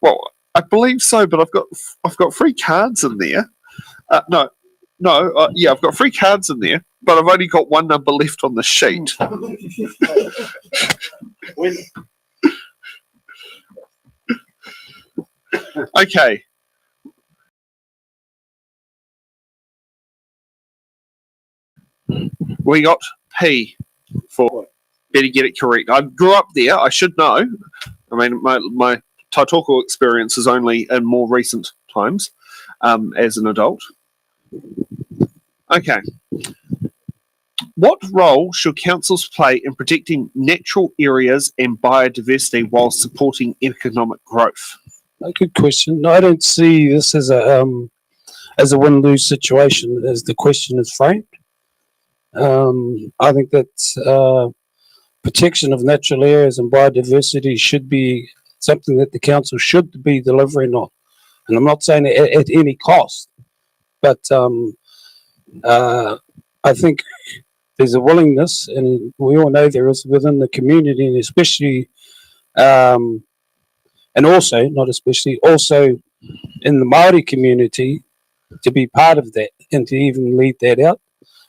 Well, I believe so, but I've got 3 cards in there. Yeah, I've got 3 cards in there, but I've only got 1 number left on the sheet. Okay. We got P for better get it correct. I grew up there. I should know. I mean, my tautoko experience is only in more recent times as an adult. Okay. What role should councils play in protecting natural areas and biodiversity while supporting economic growth? A good question. No, I don't see this as a win-lose situation as the question is framed. I think that protection of natural areas and biodiversity should be something that the council should be delivering on. And I'm not saying at any cost, but I think there's a willingness, and we all know there is within the community, and especially, and also, not especially, also in the Māori community, to be part of that and to even lead that out.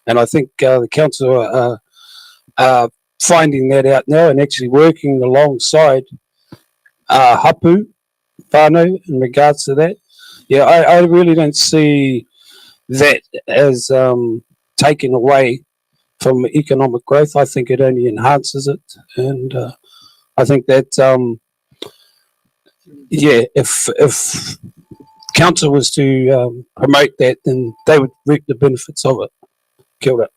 And I think the council are finding that out now and actually working alongside hapu whānau in regards to that. Yeah, I really don't see that as taking away from economic growth. I think it only enhances it, and I think that if council was to promote that, then they would reap the benefits of it. Kia ora.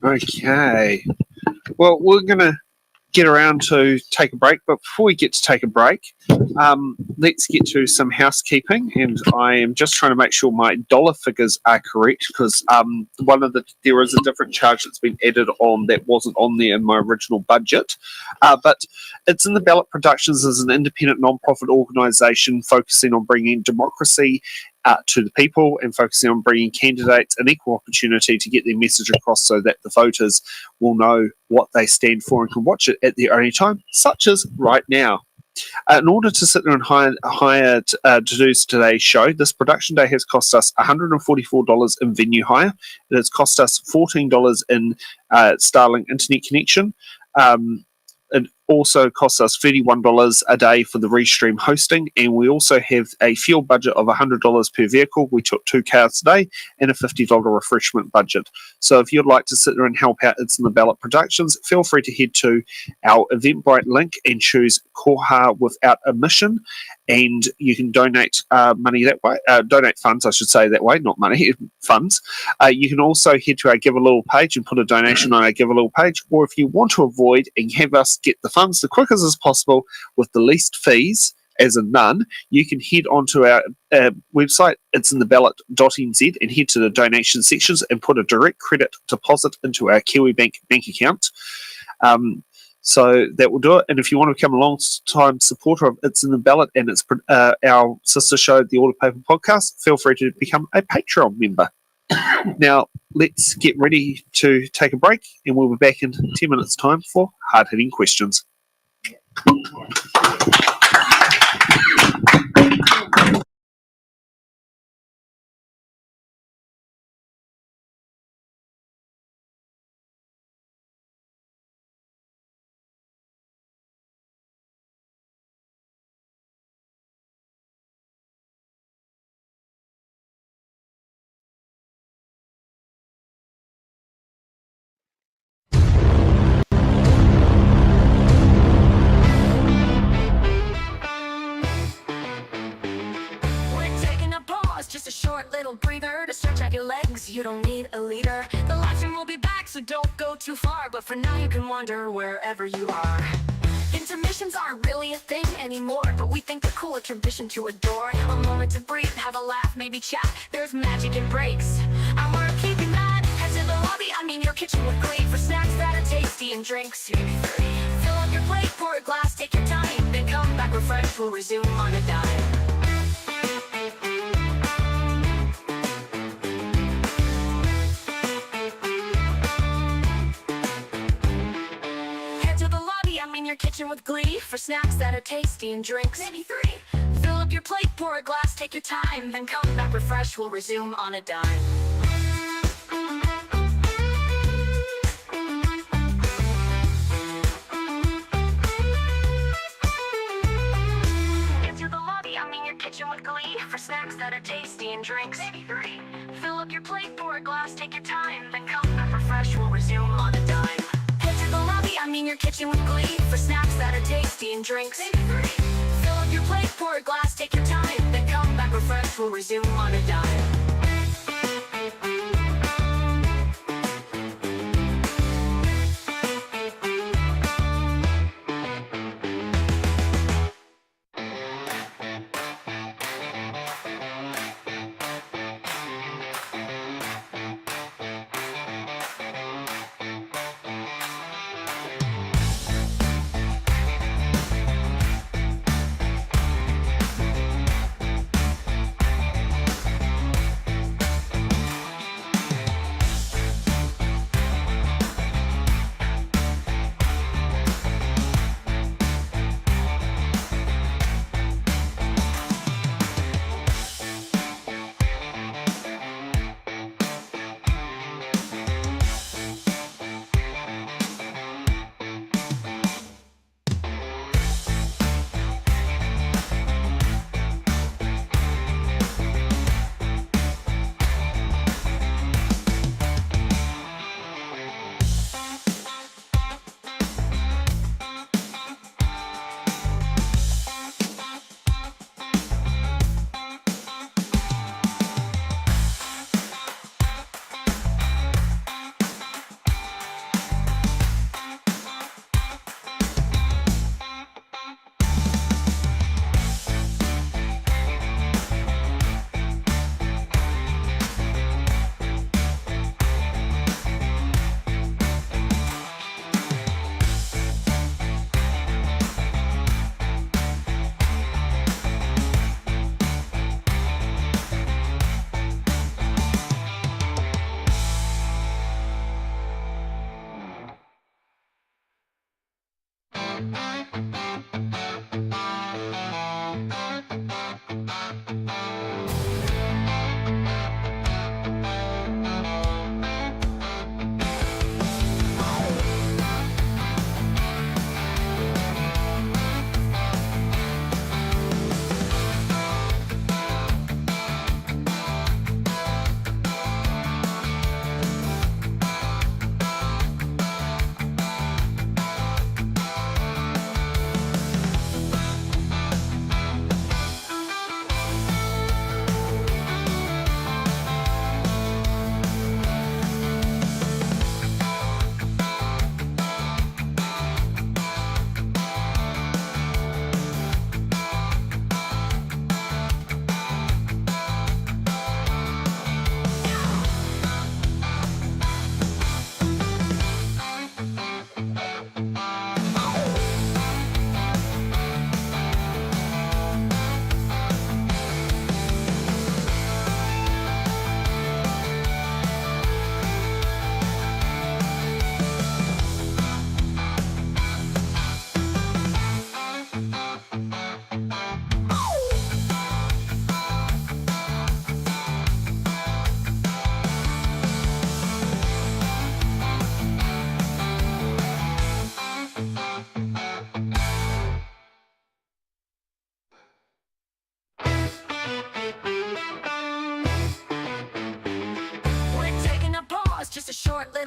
Okay. Well, we're going to get around to take a break, but before we get to take a break, let's get to some housekeeping, and I am just trying to make sure my dollar figures are correct, because there is a different charge that's been added on that wasn't on there in my original budget, but It's in the Ballot Productions as an independent non-profit organisation focusing on bringing democracy to the people and focusing on bringing candidates an equal opportunity to get their message across so that the voters will know what they stand for and can watch it at their own time, such as right now. In order to sit there and hire to do today's show, this production day has cost us $144 in venue hire. It has cost us $14 in Starlink internet connection. It also costs us $31 a day for the restream hosting, and we also have a fuel budget of $100 per vehicle. We took 2 cars today, and a $50 refreshment budget. So if you'd like to sit there and help out It's in the Ballot Productions, feel free to head to our Eventbrite link and choose Koha without a mission, and you can donate money that way. Donate funds, I should say that way, not money, funds. You can also head to our Give a Little page and put a donation on our Give a Little page, or if you want to avoid and have us get the funds the quickest as possible with the least fees, as in none, you can head onto our website, it'sintheballot.nz, and head to the donation sections and put a direct credit deposit into our KiwiBank bank account. So that will do it. And if you want to become a long-time supporter of It's in the Ballot and it's our sister show, the Order Paper Podcast, feel free to become a Patreon member. Now, let's get ready to take a break, and we'll be back in 10 minutes' time for hard-hitting questions. We're taking a pause, just a short little breather to stretch out your legs. You don't need a leader. The live stream will be back, so don't go too far. But for now, you can wander wherever you are. Intermissions aren't really a thing anymore, but we think they're cool, a tradition to adore. A moment to breathe, have a laugh, maybe chat. There's magic in breaks, and we're keeping that. Head to the lobby, I mean your kitchen with glee, for snacks that are tasty and drinks. Fill up your plate, pour a glass, take your time, then come back refreshed. We'll resume on a dime. Your kitchen with glee, for snacks that are tasty and drinks. Maybe 3. Fill up your plate, pour a glass, take your time, then come back refreshed. We'll resume on a dime. Into the lobby, I'm in your kitchen with glee, for snacks that are tasty and drinks. Maybe 3. Fill up your plate, pour a glass, take your time, then come back refreshed. We'll resume on a dime. The lobby, I'm in your kitchen with glee, for snacks that are tasty and drinks. Maybe 3. Fill up your plate, pour a glass, take your time, then come back refreshed. We'll resume on a dime.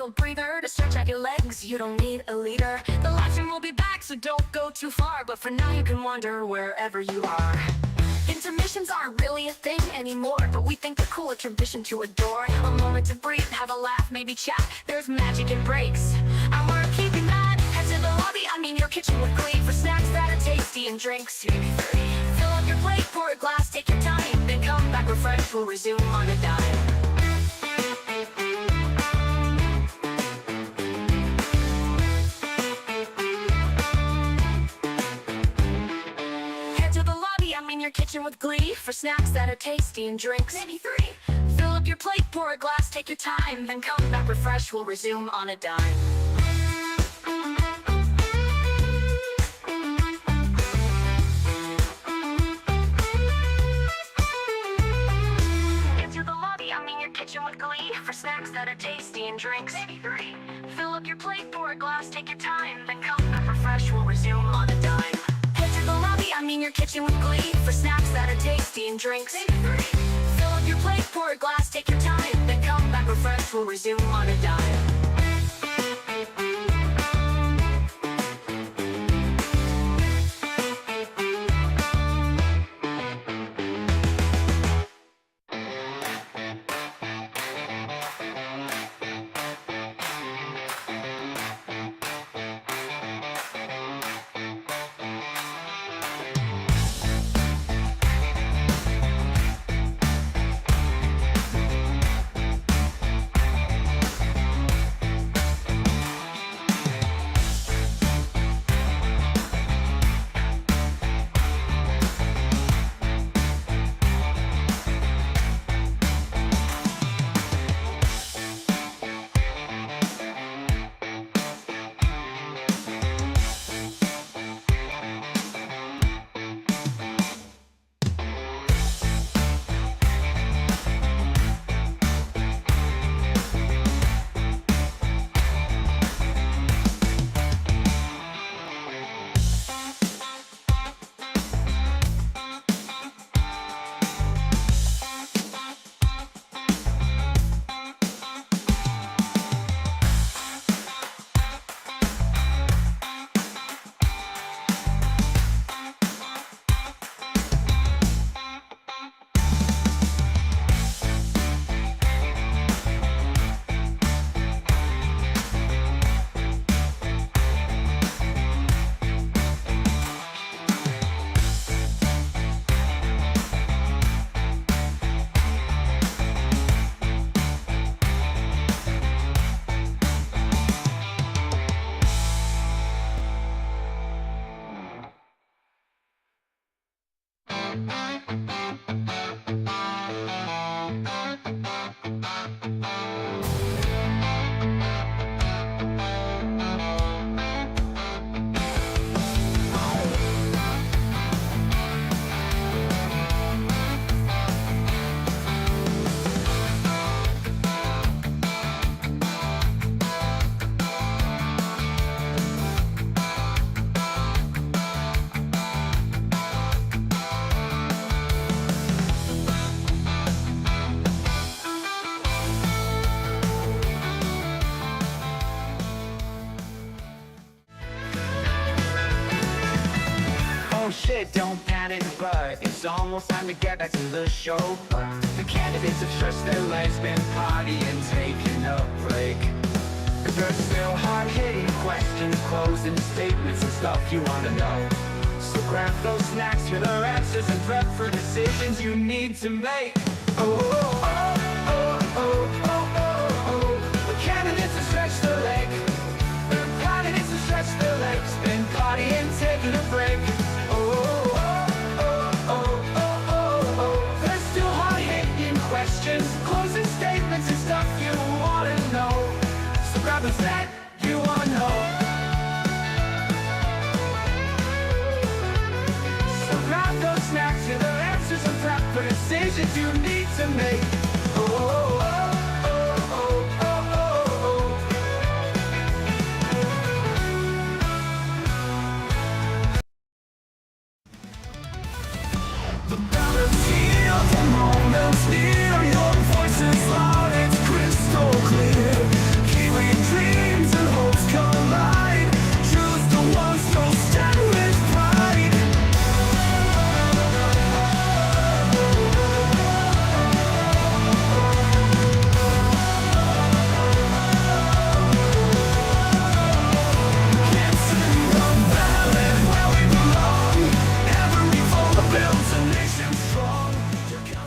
little breather to stretch out your legs. You don't need a leader. The live stream will be back, so don't go too far. But for now, you can wander wherever you are. Intermissions aren't really a thing anymore, but we think they're cool, a tradition to adore. A moment to breathe, have a laugh, maybe chat. There's magic in breaks, and we're keeping that. Head to the lobby, I mean your kitchen with glee, for snacks that are tasty and drinks. Fill up your plate, pour a glass, take your time, then come back refreshed. We'll resume on a dime. Your kitchen with glee, for snacks that are tasty and drinks. Maybe 3. Fill up your plate, pour a glass, take your time, then come back refreshed. We'll resume on a dime. Get to the lobby, I mean your kitchen with glee, for snacks that are tasty and drinks. Maybe 3. Fill up your plate, pour a glass, take your time, then come back refreshed. We'll resume on a dime. The lobby, I mean your kitchen with glee, for snacks that are tasty and drinks. Fill up your plate, pour a glass, take your time, then come back refreshed. We'll resume on a dime. shit, don't panic, but it's almost time to get back to the show. The candidates have stretched their legs, been partying, taking a break. Cause there's still hard-hitting questions, closing statements and stuff you wanna know. So grab those snacks for their answers and prep for decisions you need to make. Oh, oh, oh, oh, oh, oh, oh, oh. The candidates have stretched their leg. The candidates have stretched their legs, been partying, taking a break. Oh, oh, oh, oh, oh, oh, oh. There's still hard-hitting questions, closing statements and stuff you wanna know. So grab a snack you wanna know. So grab those snacks and their answers and prep for decisions you need to make. Oh, oh, oh, oh, oh, oh, oh. The ballot's here, the moment's near. Your voice is loud, it's crystal clear. Kiwi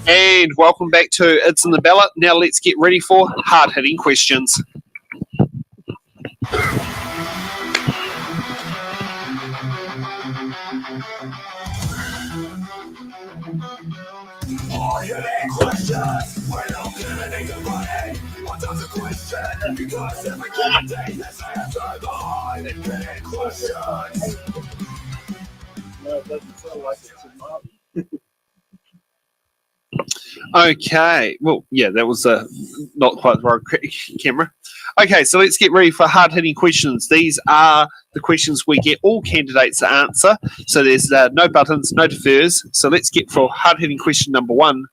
And welcome back to It's in the Ballot. Now let's get ready for hard-hitting questions. Okay, well, yeah, that was not quite the right camera. Okay, so let's get ready for hard-hitting questions. These are the questions we get all candidates to answer. So there's no buttons, no defers. So let's get for hard-hitting question number one.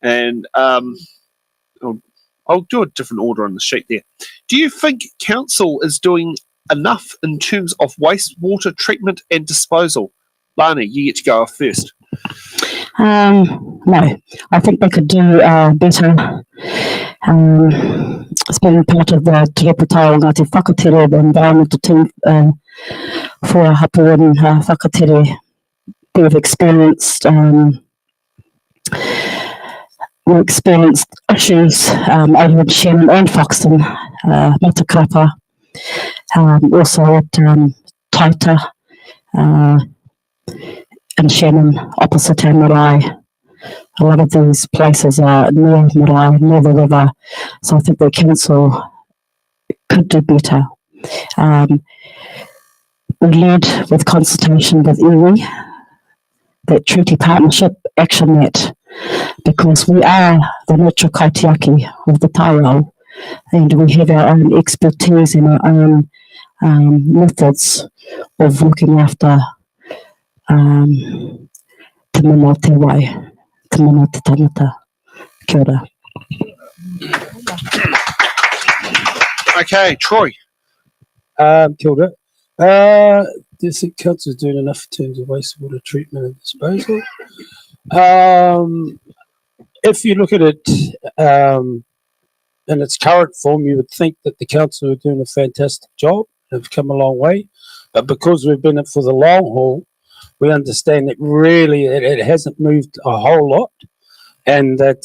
And I'll do a different order on the sheet there. Do you think council is doing enough in terms of wastewater treatment and disposal? Lani, you get to go off first. No, I think they could do better. It's been part of the Te Reo Ngāti Whakatere, the environmental team for Hapu and Whakatere. We've experienced issues over in Shannon and Foxton, Matakarapa, also at Taita, and Shannon, opposite our marae. A lot of these places are near marae, near the river, so I think the council could do better. We led with consultation with iwi, that treaty partnership action net, because we are the Nurture Kaitiaki of the Taiao, and we have our own expertise and our own methods of looking after te mana te wai, te mana te tangata. Kia ora. Okay, Troy. Kia ora. Do you think council is doing enough in terms of wastewater treatment and disposal? If you look at it in its current form, you would think that the council are doing a fantastic job. They've come a long way, but because we've been in it for the long haul, we understand that really it hasn't moved a whole lot, and that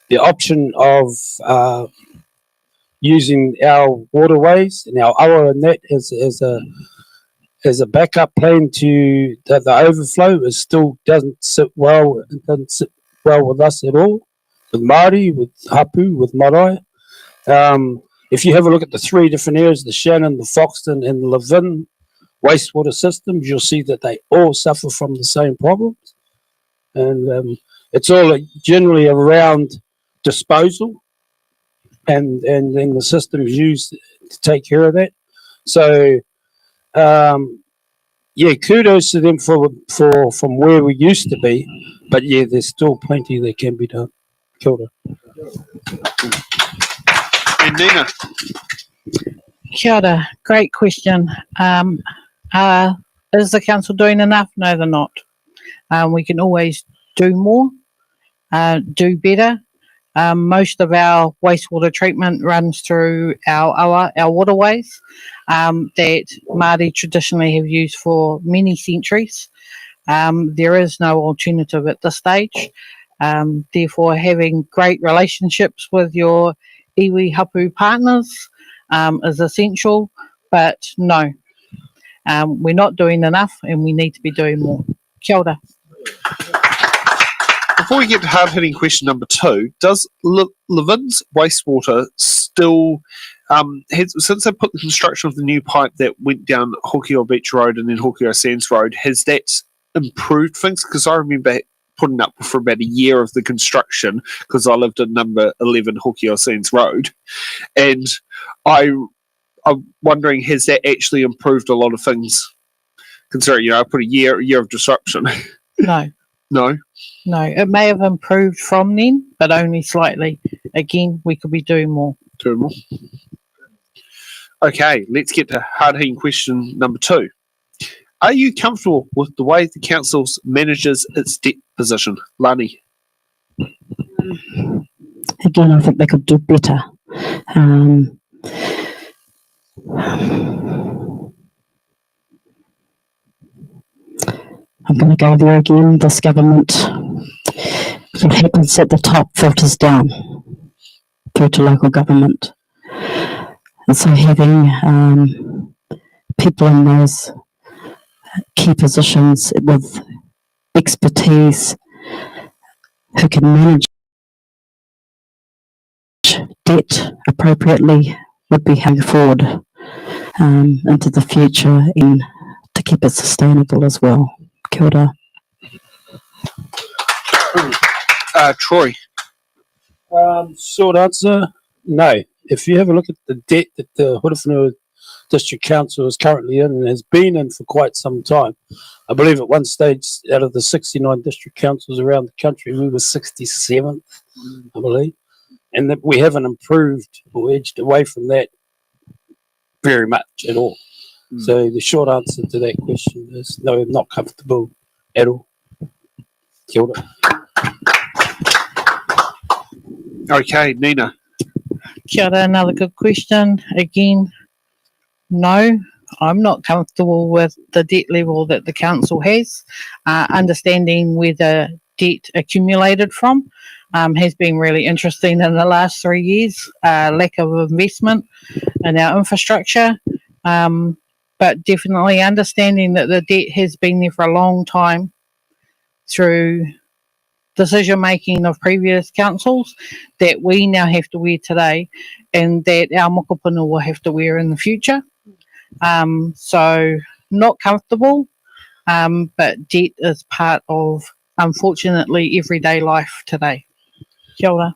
the option of using our waterways and our awa and that as a backup plan to the overflow is still doesn't sit well. It doesn't sit well with us at all, with Māori, with Hapu, with marae. If you have a look at the three different areas, the Shannon, the Foxton and the Levin wastewater systems, you'll see that they all suffer from the same problems. And it's all generally around disposal and then the systems used to take care of that. So, yeah, kudos to them for from where we used to be, but yeah, there's still plenty that can be done. Kia ora. And Nina. Kia ora. Great question. Is the council doing enough? No, they're not. We can always do more, do better. Most of our wastewater treatment runs through our waterways that Māori traditionally have used for many centuries. There is no alternative at this stage. Therefore, having great relationships with your iwi hapu partners is essential, but no, we're not doing enough and we need to be doing more. Kia ora. Before we get to hard-hitting question number two, does Levin's wastewater still, since they put the construction of the new pipe that went down Hokio Beach Road and then Hokio Sands Road, has that improved things? Because I remember putting up for about a year of the construction, because I lived in number 11 Hokio Sands Road, and I'm wondering, has that actually improved a lot of things? Considering, I put a year of disruption. No. No? No, it may have improved from then, but only slightly. Again, we could be doing more. Doing more. Okay, let's get to hard-hitting question number two. Are you comfortable with the way the council manages its debt position? Lani? Again, I think they could do better. I'm going to go there again. This government What happens at the top filters down through to local government. And so having people in those key positions with expertise who can manage debt appropriately would be going forward into the future and to keep it sustainable as well. Kia ora. Troy. Short answer, no. If you have a look at the debt that the Horowhenua District Council is currently in and has been in for quite some time, I believe at one stage out of the 69 district councils around the country, we were 67th, I believe, and that we haven't improved or edged away from that very much at all. So the short answer to that question is no, I'm not comfortable at all. Kia ora. Okay, Nina. Kia ora, another good question. Again, no, I'm not comfortable with the debt level that the council has. Understanding where the debt accumulated from has been really interesting in the last 3 years. Lack of investment in our infrastructure, but definitely understanding that the debt has been there for a long time through decision making of previous councils that we now have to wear today and that our mokopuna will have to wear in the future. So not comfortable, but debt is part of, unfortunately, everyday life today. Kia ora.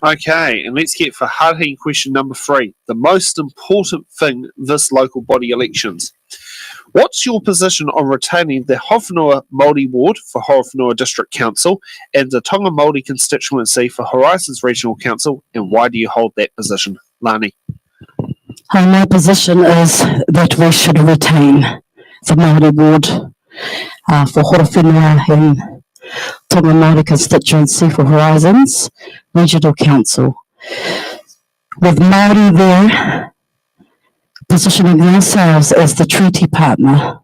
Okay, and let's get for Hahi question number 3. The most important thing this local body elections. What's your position on retaining the Horowhenua Māori ward for Horowhenua District Council and the Tonga Māori constituency for Horizons Regional Council, and why do you hold that position? Lani. My position is that we should retain the Māori ward for Horowhenua and Tonga Māori constituency for Horizons Regional Council. With Māori there, positioning ourselves as the treaty partner,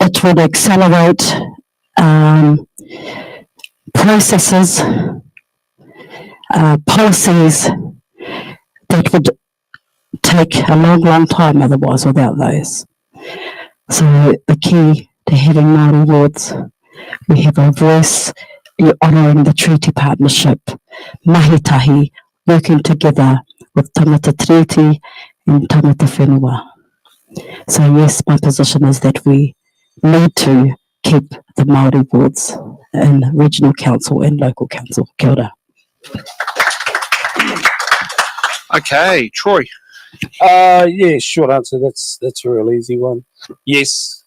it would accelerate processes, policies that would take a long time otherwise without those. So the key to having Māori wards, we have a voice, you're honouring the treaty partnership, mahitahi, working together with tangata treaty and tangata whenua. So yes, my position is that we need to keep the Māori wards in regional council and local council. Kia ora. Okay, Troy. Yeah, short answer. That's a real easy one. Yes,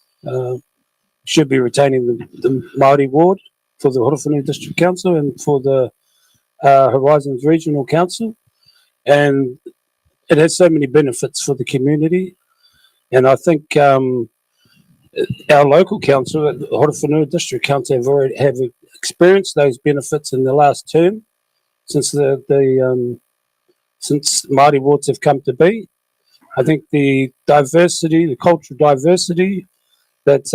should be retaining the Māori ward for the Horowhenua District Council and for the Horizons Regional Council, and it has so many benefits for the community. And I think our local council, the Horowhenua District Council, have experienced those benefits in the last term since since Māori wards have come to be. I think the diversity, the cultural diversity that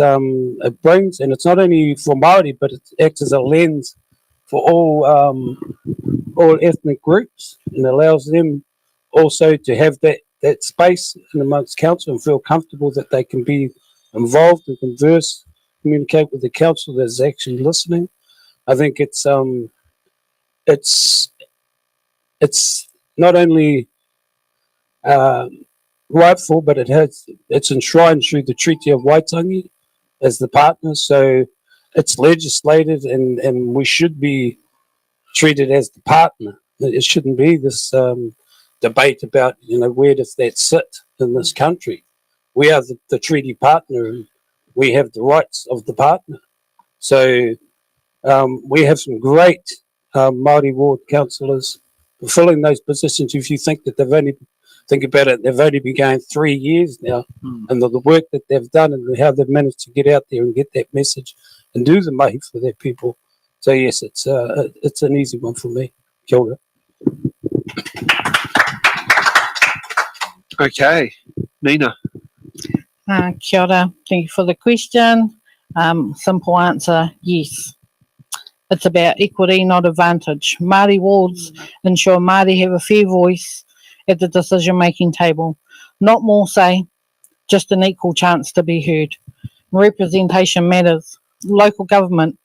it brings, and it's not only for Māori, but it acts as a lens for all ethnic groups, and allows them also to have that space in amongst council and feel comfortable that they can be involved and converse, communicate with the council that's actually listening. I think it's not only rightful, but it's enshrined through the Treaty of Waitangi as the partner. So it's legislated, and we should be treated as the partner. It shouldn't be this debate about where does that sit in this country. We are the treaty partner, and we have the rights of the partner. So we have some great Māori ward councillors fulfilling those positions. If you think that they've only been going 3 years now, and the work that they've done and how they've managed to get out there and get that message and do the mahi for their people. So yes, it's an easy one for me. Kia ora. Okay, Nina. Kia ora. Thank you for the question. Simple answer, yes. It's about equity, not advantage. Māori wards ensure Māori have a fair voice at the decision-making table. Not more say, just an equal chance to be heard. Representation matters. Local government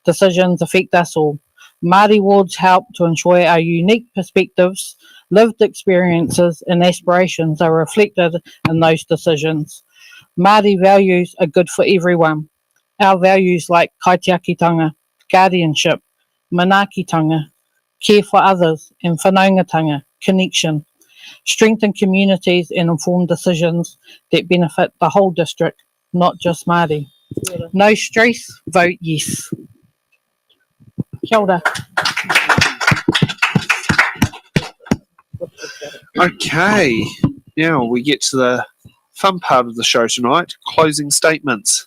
decisions affect us all. Māori wards help to ensure our unique perspectives, lived experiences and aspirations are reflected in those decisions. Māori values are good for everyone. Our values like kaitiakitanga, guardianship, manaakitanga, care for others and whanaungatanga, connection, strengthen communities and inform decisions that benefit the whole district, not just Māori. No stress, vote yes. Kia ora. Okay, now we get to the fun part of the show tonight, closing statements.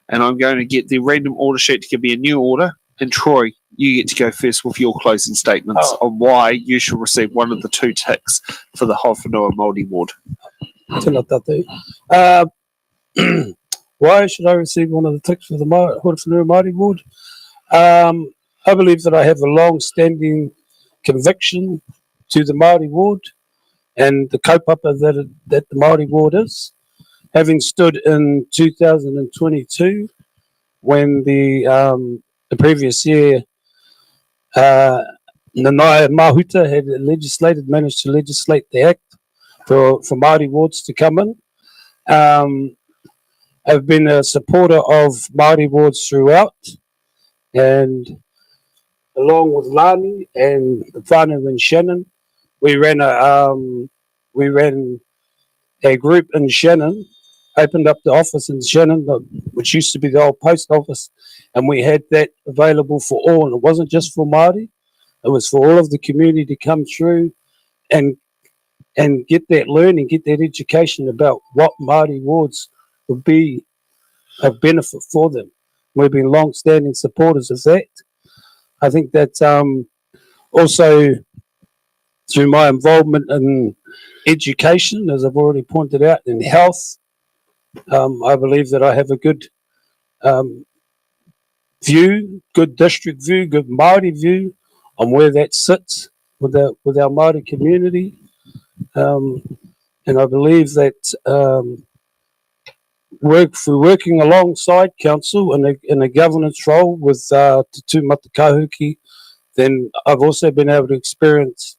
And I'm going to get the random order sheet to give me a new order. And Troy, you get to go first with your closing statements on why you should receive one of the 2 ticks for the Horowhenua Māori ward. Tēnā tātou. Why should I receive one of the ticks for the Horowhenua Māori ward? I believe that I have a long-standing conviction to the Māori ward and the kaupapa that the Māori ward is. Having stood in 2022 when the previous year Nanaia Mahuta had managed to legislate the act for Māori wards to come in. I've been a supporter of Māori wards throughout, and along with Lani and the whānau in Shannon, we ran a group in Shannon, opened up the office in Shannon, which used to be the old post office, and we had that available for all. And it wasn't just for Māori; it was for all of the community to come through and get that learning, get that education about what Māori wards would be a benefit for them. We've been long-standing supporters of that. I think that also through my involvement in education, as I've already pointed out, in health, I believe that I have a good view, good district view, good Māori view on where that sits with our Māori community. And I believe that through working alongside council in a governance role with Te Tū Matakahuki, then I've also been able to experience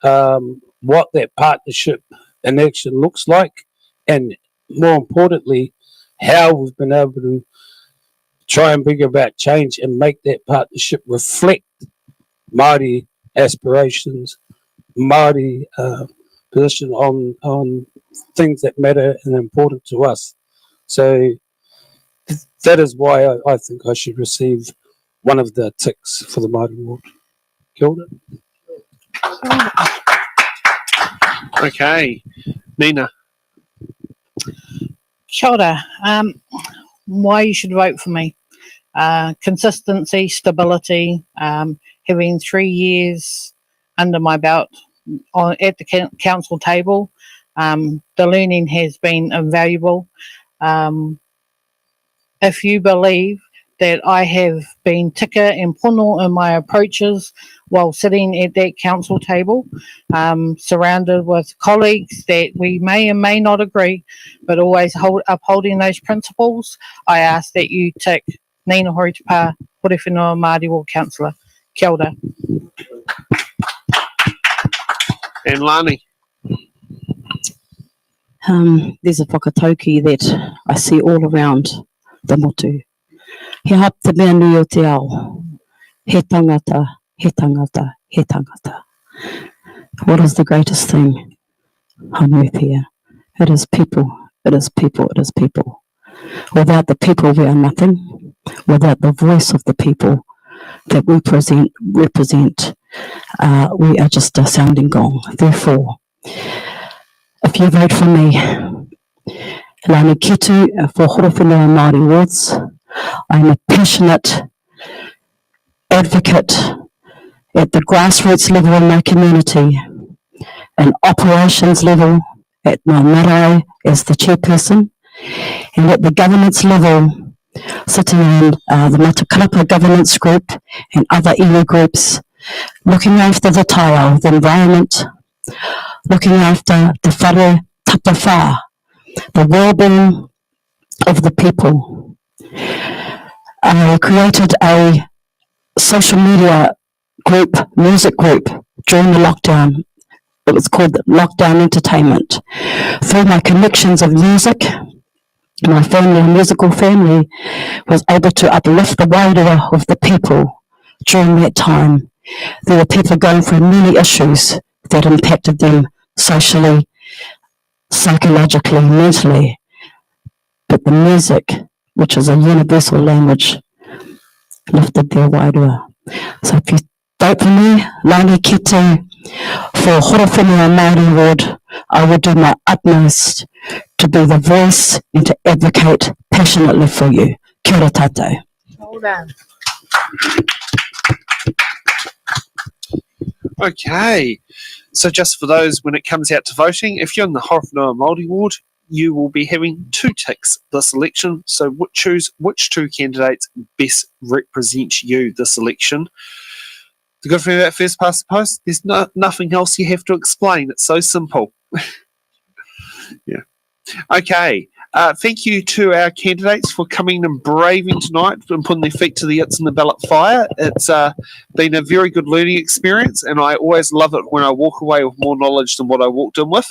what that partnership in action looks like, and more importantly, how we've been able to try and bring about change and make that partnership reflect Māori aspirations, Māori position on things that matter and are important to us. So that is why I think I should receive one of the ticks for the Māori ward. Kia ora. Okay, Nina. Kia ora. Why you should vote for me? Consistency, stability, having 3 years under my belt at the council table. The learning has been invaluable. If you believe that I have been tika and pono in my approaches while sitting at that council table, surrounded with colleagues that we may and may not agree, but always upholding those principles, I ask that you tick Nina Horowhenua Māori Ward Councillor. Kia ora. And Lani. There's a whakatauki that I see all around the motu. He hap te mea nui o te ao. He tangata, he tangata, he tangata. What is the greatest thing on earth here? It is people, it is people, it is people. Without the people we are nothing. Without the voice of the people that we represent, we are just a sounding gong. Therefore, if you vote for me, Lani Kitu for Horowhenua Māori wards, I'm a passionate advocate at the grassroots level in my community, and operations level at my marae as the chairperson, and at the governance level sitting in the Matakarapa governance group and other iwi groups, looking after the taiao, the environment, looking after the whare tatawha, the well-being of the people. I created a social media group, music group, during the lockdown. It was called Lockdown Entertainment. Through my connections of music, my family, musical family, was able to uplift the wairua of the people during that time. There were people going through many issues that impacted them socially, psychologically, mentally. But the music, which is a universal language, lifted their wairua. So if you vote for me, Lani Kite, for Horowhenua Māori Award, I will do my utmost to be the voice and to advocate passionately for you. Kia ora tātou. Well done. Okay, so just for those when it comes out to voting, if you're in the Horowhenua Māori Ward, you will be having 2 ticks this election. So choose which 2 candidates best represent you this election. The good thing about first past the post, there's nothing else you have to explain. It's so simple. Yeah. Okay. Thank you to our candidates for coming and braving tonight and putting their feet to the It's in the Ballot fire. It's been a very good learning experience, and I always love it when I walk away with more knowledge than what I walked in with.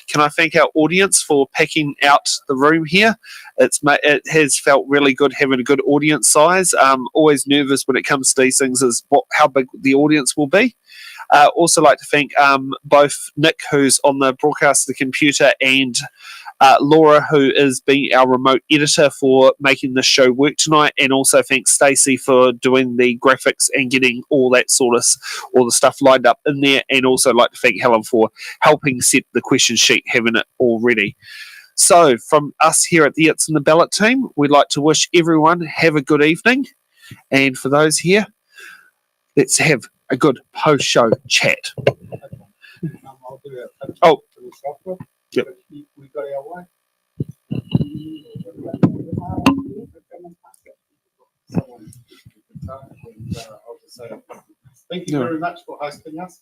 Can I thank our audience for packing out the room here? It has felt really good having a good audience size. Always nervous when it comes to these things is how big the audience will be. Also like to thank both Nick, who's on the broadcast, the computer, and Laura, who is being our remote editor, for making this show work tonight, and also thanks Stacey for doing the graphics and getting all the stuff lined up in there, and also like to thank Helen for helping set the question sheet, having it all ready. So from us here at the It's in the Ballot team, we'd like to wish everyone have a good evening, and for those here, let's have a good post-show chat. I'll do it. Oh. Yep. We got our way. I'll just say thank you very much for hosting us.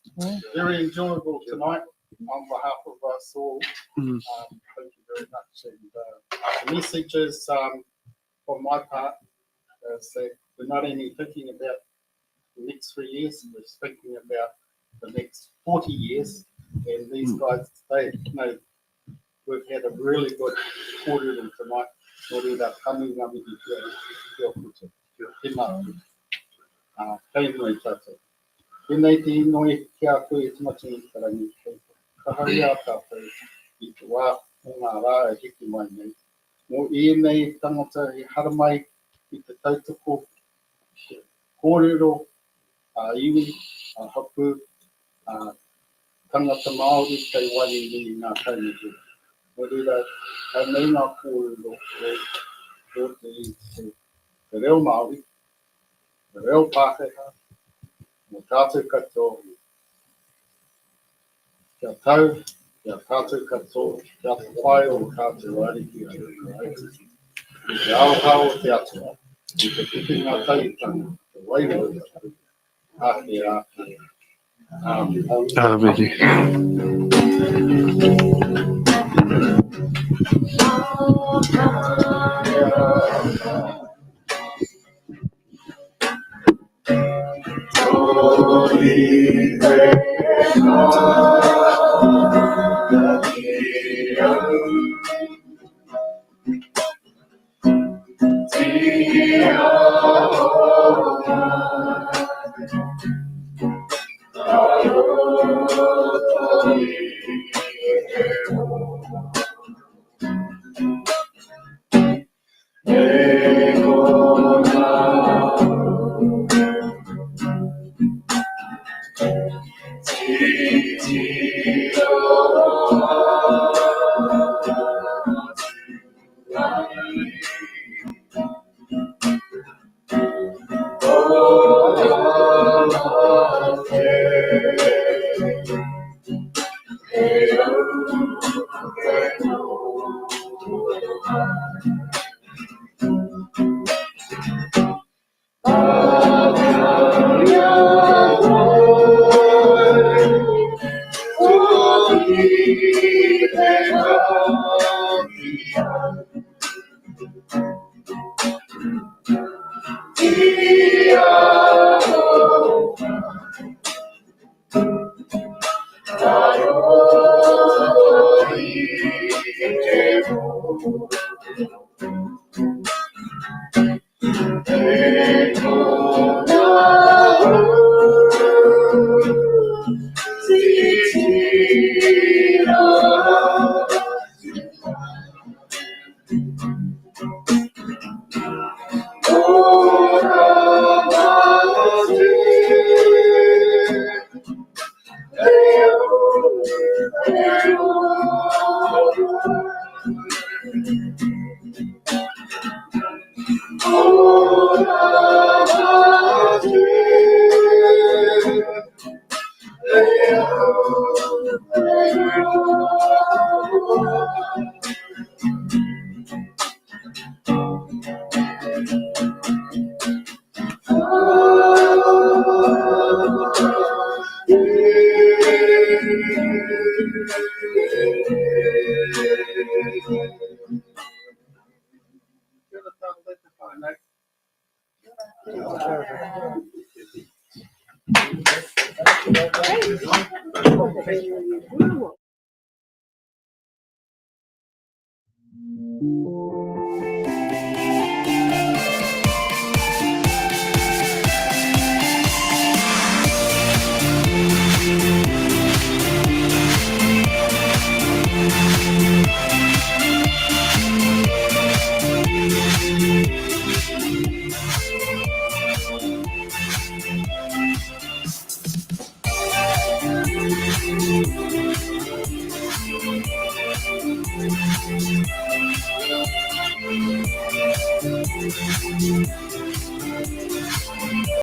Very enjoyable tonight on behalf of us all. Thank you very much. And the messages on my part is that we're not only thinking about the next 3 years, we're thinking about the next 40 years. And these guys, they know we've had a really good kōrero tonight. Kōrero coming up with your future, your tēnā. Kei noi tātou. Tēnei te inoi kia koe e tamati i tarangi. Ka hari a tātou i te wā o ngā rā e hiki mai nei. Mō ēnei tangata e hara mai i te tautoko kōrero, iwi, hapu, tangata Māori kei wani ni ngā kainiki. Mō reira, kai nei ngā kōrero o te reo Māori, te reo Pākehā, mō tātou katoa, kia tau, kia tātou katoa, kia te whai o tātou ariki a rei. I te Awahou o te atua, i te whiwhinga taitanga, te wairua tātou, ake ake.